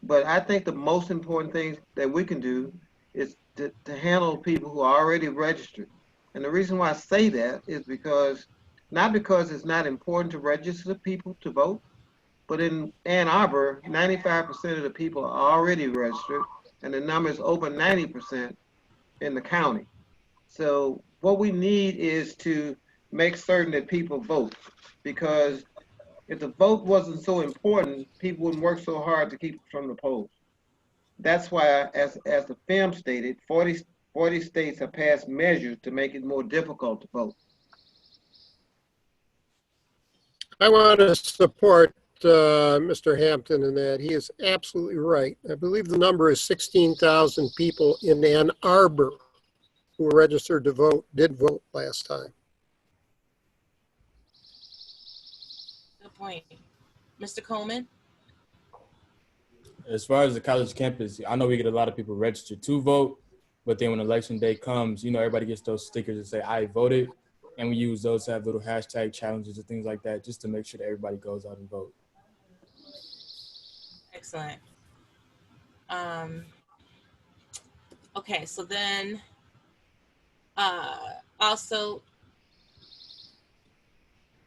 but I think the most important thing that we can do is to handle people who are already registered. And the reason why I say that is not because it's not important to register people to vote, but in Ann Arbor, 95% of the people are already registered, and the number is over 90% in the county. So what we need is to make certain that people vote, because if the vote wasn't so important, people wouldn't work so hard to keep it from the polls. That's why, as the film stated, 40 states have passed measures to make it more difficult to vote. I want to support Mr. Hampton in that. He is absolutely right. I believe the number is 16,000 people in Ann Arbor who were registered to vote, did vote last time. Good point. Mr. Coleman? As far as the college campus, I know we get a lot of people registered to vote, but then when election day comes, everybody gets those stickers that say, I voted, and we use those to have little hashtag challenges and things like that, just to make sure that everybody goes out and vote. Excellent. Okay, so then also,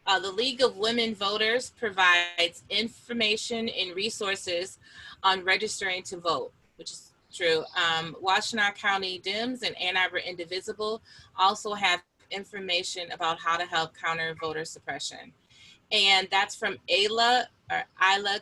the League of Women Voters provides information and resources on registering to vote, which is true. Washtenaw County Dems and Ann Arbor Indivisible also have information about how to help counter voter suppression. And that's from Ayla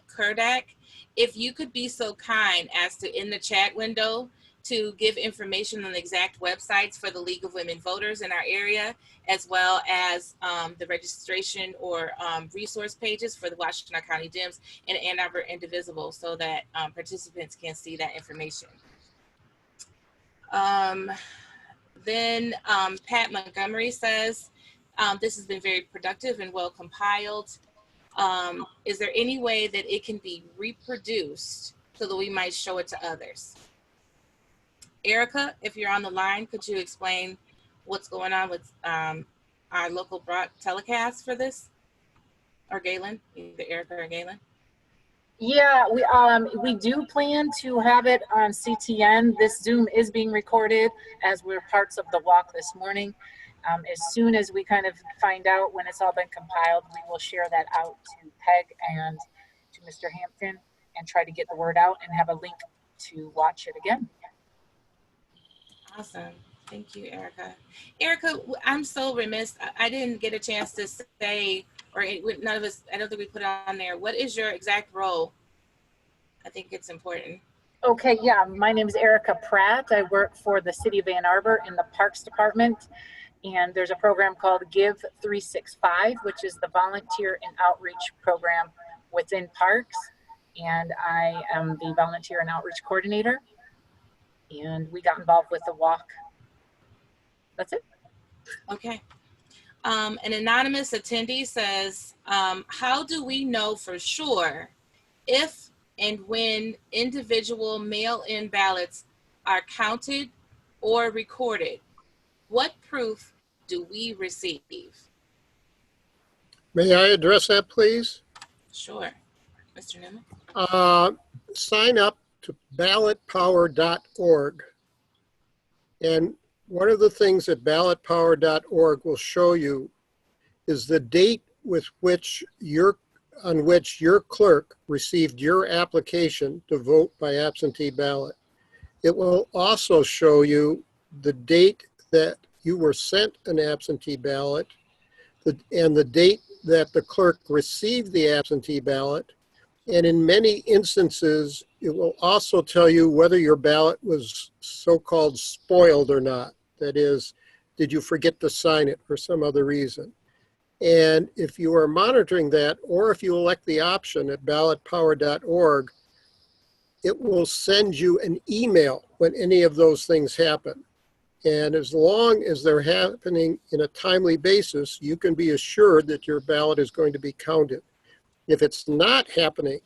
Kurdak. If you could be so kind as to, in the chat window, to give information on the exact websites for the League of Women Voters in our area, as well as the registration or resource pages for the Washtenaw County Dems and Ann Arbor Indivisible, so that participants can see that information. Then Pat Montgomery says, this has been very productive and well compiled. Is there any way that it can be reproduced so that we might show it to others? Erica, if you're on the line, could you explain what's going on with our local telecast for this? Or Galen, either Erica or Galen? Yeah, we do plan to have it on CTN. This Zoom is being recorded as we're parts of the walk this morning. As soon as we kind of find out when it's all been compiled, we will share that out to Peg and to Mr. Hampton and try to get the word out and have a link to watch it again. Awesome. Thank you, Erica. Erica, I'm so remiss. I didn't get a chance to say, or none of us, I don't think we put it on there. What is your exact role? I think it's important. Okay, yeah, my name is Erica Pratt. I work for the City of Ann Arbor in the Parks Department. And there's a program called Give 365, which is the volunteer and outreach program within Parks. And I am the volunteer and outreach coordinator. And we got involved with the walk. That's it. Okay. An anonymous attendee says, how do we know for sure if and when individual mail-in ballots are counted or recorded? What proof do we receive? May I address that, please? Sure. Mr. Newman? Sign up to ballotpower.org. And one of the things that ballotpower.org will show you is the date on which your clerk received your application to vote by absentee ballot. It will also show you the date that you were sent an absentee ballot and the date that the clerk received the absentee ballot. And in many instances, it will also tell you whether your ballot was so-called spoiled or not. That is, did you forget to sign it for some other reason? And if you are monitoring that, or if you elect the option at ballotpower.org, it will send you an email when any of those things happen. And as long as they're happening in a timely basis, you can be assured that your ballot is going to be counted. If it's not happening,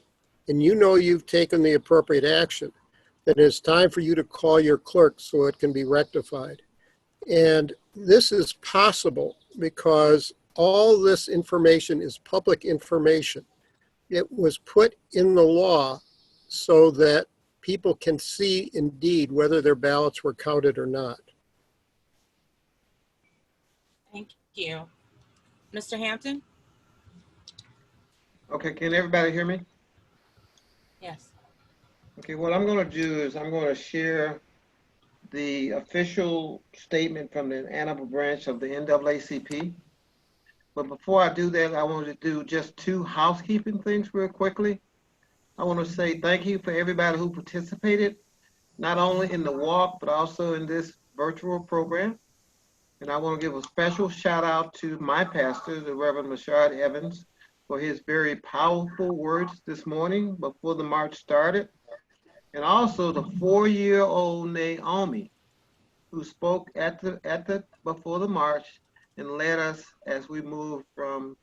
and you know you've taken the appropriate action, then it's time for you to call your clerk so it can be rectified. And this is possible because all this information is public information. It was put in the law so that people can see indeed whether their ballots were counted or not. Thank you. Mr. Hampton? Okay, can everybody hear me? Yes. Okay, what I'm going to do is I'm going to share the official statement from the Ann Arbor branch of the NAACP. But before I do that, I want to do just two housekeeping things real quickly. I want to say thank you for everybody who participated, not only in the walk, but also in this virtual program. And I want to give a special shout out to my pastor, the Reverend Mashard Evans, for his very powerful words this morning before the march started. And also the 4-year-old Naomi, who spoke before the march and led us as we moved from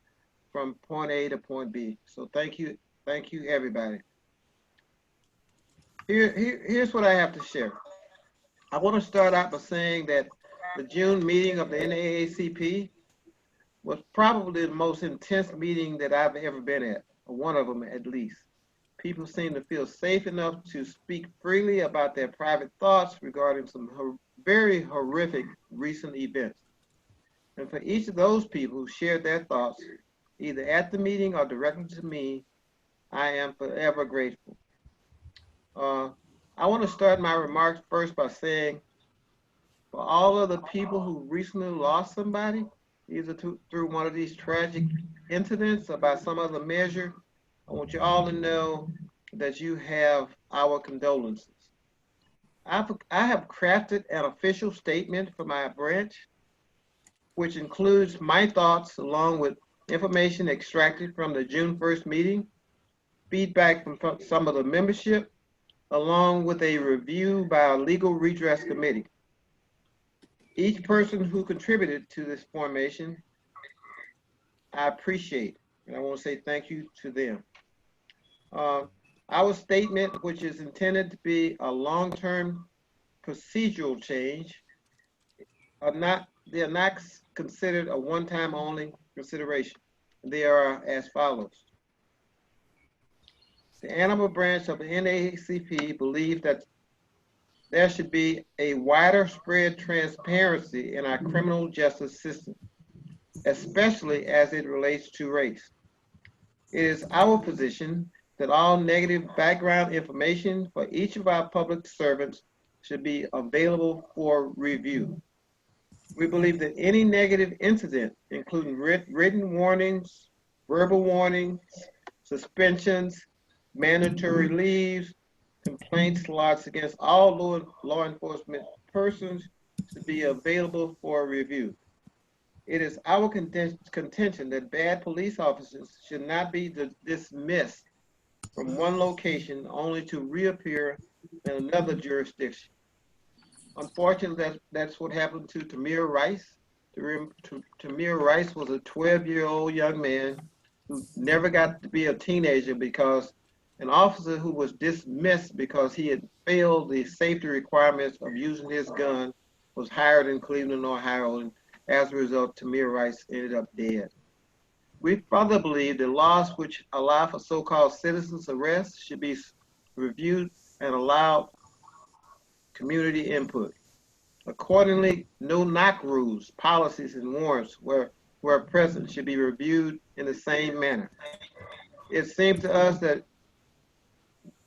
point A to point B. So thank you everybody. Here's what I have to share. I want to start out by saying that the June meeting of the NAACP was probably the most intense meeting that I've ever been at, or one of them at least. People seem to feel safe enough to speak freely about their private thoughts regarding some very horrific recent events. And for each of those people who shared their thoughts, either at the meeting or directly to me, I am forever grateful. I want to start my remarks first by saying, for all of the people who recently lost somebody, either through one of these tragic incidents or by some other measure, I want you all to know that you have our condolences. I have crafted an official statement for my branch, which includes my thoughts along with information extracted from the June 1st meeting, feedback from some of the membership, along with a review by our legal redress committee. Each person who contributed to this formation, I appreciate, and I want to say thank you to them. Our statement, which is intended to be a long-term procedural change, they are not considered a one-time only consideration. They are as follows. The Ann Arbor branch of the NAACP believes that there should be a wider spread transparency in our criminal justice system, especially as it relates to race. It is our position that all negative background information for each of our public servants should be available for review. We believe that any negative incident, including written warnings, verbal warnings, suspensions, mandatory leaves, complaints lodged against all law enforcement persons, should be available for review. It is our contention that bad police officers should not be dismissed from one location only to reappear in another jurisdiction. Unfortunately, that's what happened to Tamir Rice. Tamir Rice was a 12-year-old young man who never got to be a teenager because an officer who was dismissed because he had failed the safety requirements of using his gun was hired in Cleveland, Ohio, and as a result, Tamir Rice ended up dead. We further believe the laws which allow for so-called citizens arrests should be reviewed and allow community input. Accordingly, no-knock rules, policies, and warrants where present should be reviewed in the same manner. It seems to us that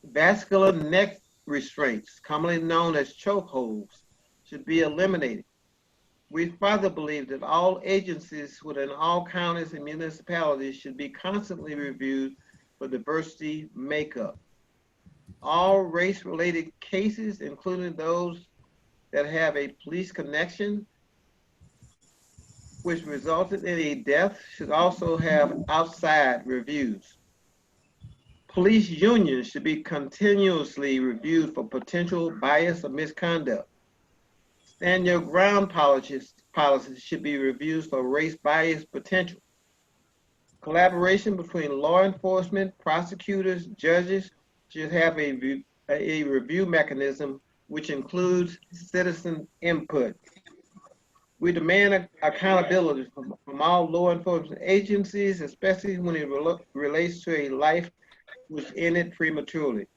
vascular neck restraints, commonly known as chokeholds, should be eliminated. We further believe that all agencies within all counties and municipalities should be constantly reviewed for diversity makeup. All race-related cases, including those that have a police connection, which resulted in a death, should also have outside reviews. Police unions should be continuously reviewed for potential bias or misconduct. Stand your ground policies should be reviewed for race bias potential. Collaboration between law enforcement, prosecutors, judges should have a review mechanism which includes citizen input. We demand accountability from all law enforcement agencies, especially when it relates to a life which ended prematurely.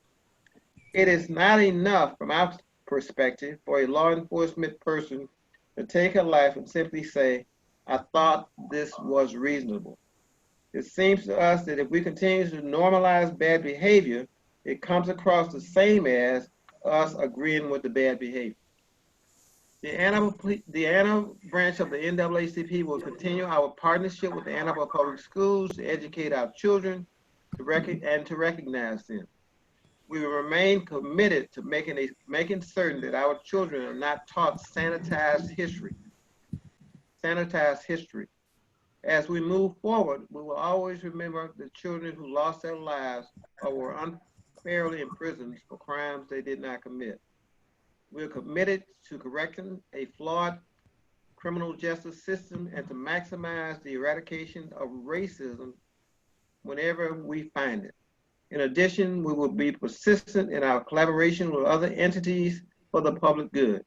It is not enough from our perspective for a law enforcement person to take a life and simply say, I thought this was reasonable. It seems to us that if we continue to normalize bad behavior, it comes across the same as us agreeing with the bad behavior. The Ann Arbor branch of the NAACP will continue our partnership with the Ann Arbor Public Schools to educate our children and to recognize them. We will remain committed to making certain that our children are not taught sanitized history. As we move forward, we will always remember the children who lost their lives or were unfairly imprisoned for crimes they did not commit. We're committed to correcting a flawed criminal justice system and to maximize the eradication of racism whenever we find it. In addition, we will be persistent in our collaboration with other entities for the public good.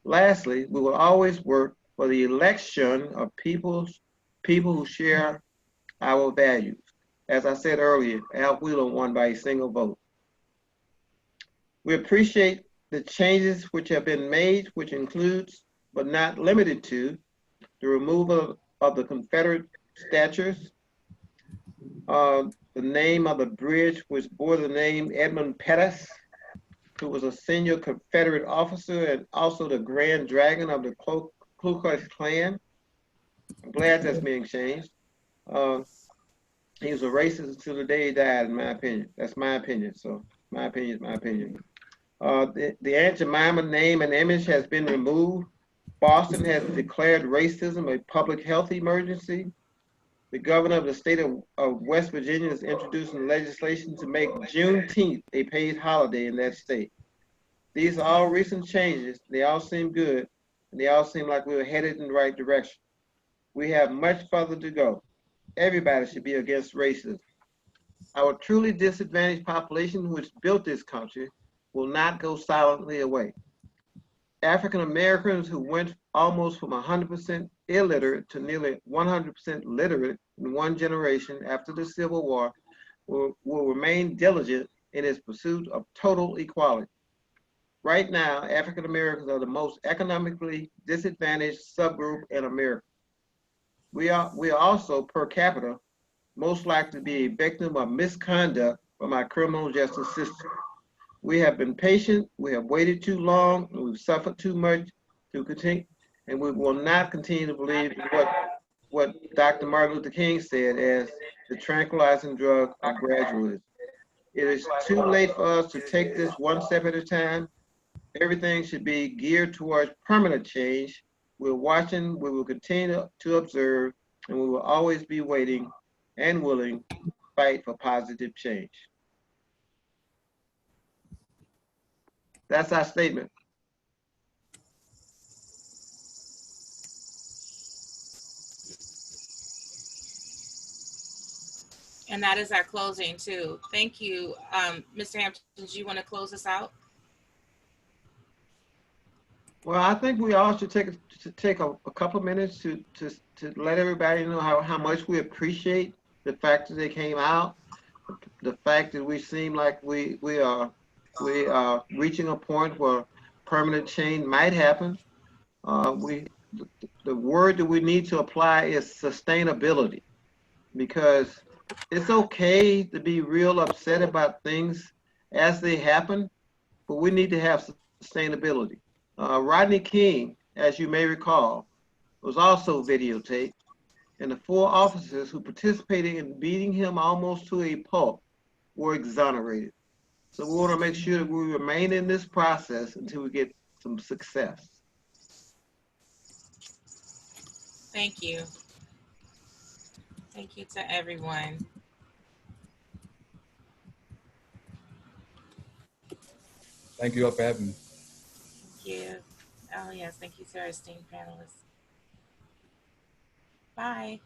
Lastly, we will always work for the election of people who share our values. As I said earlier, Al Wheeler won by a single vote. We appreciate the changes which have been made, which includes, but not limited to, the removal of the Confederate statues, the name of the bridge which bore the name Edmund Pettus, who was a senior Confederate officer and also the Grand Dragon of the Ku Klux Klan. I'm glad that's being changed. He was a racist until the day he died, in my opinion. That's my opinion, so my opinion is my opinion. The Aunt Jemima name and image has been removed. Boston has declared racism a public health emergency. The governor of the state of West Virginia is introducing legislation to make Juneteenth a paid holiday in that state. These are all recent changes. They all seem good, and they all seem like we were headed in the right direction. We have much further to go. Everybody should be against racism. Our truly disadvantaged population, which built this country, will not go silently away. African Americans who went almost from 100% illiterate to nearly 100% literate in one generation after the Civil War will remain diligent in its pursuit of total equality. Right now, African Americans are the most economically disadvantaged subgroup in America. We are also, per capita, most likely to be a victim of misconduct from our criminal justice system. We have been patient, we have waited too long, and we've suffered too much to continue, and we will not continue to believe in what Dr. Martin Luther King said as the tranquilizing drug of gradualism. It is too late for us to take this one step at a time. Everything should be geared towards permanent change. We're watching, we will continue to observe, and we will always be waiting and willing to fight for positive change. That's our statement. And that is our closing too. Thank you. Mr. Hampton, do you want to close us out? Well, I think we all should take a couple minutes to let everybody know how much we appreciate the fact that they came out, the fact that we seem like we are reaching a point where permanent change might happen. The word that we need to apply is sustainability, because it's okay to be real upset about things as they happen, but we need to have sustainability. Rodney King, as you may recall, was also videotaped, and the 4 officers who participated in beating him almost to a pulp were exonerated. So we want to make sure that we remain in this process until we get some success. Thank you. Thank you to everyone. Thank you all for having me. Thank you. Oh yes, thank you to our esteemed panelists. Bye.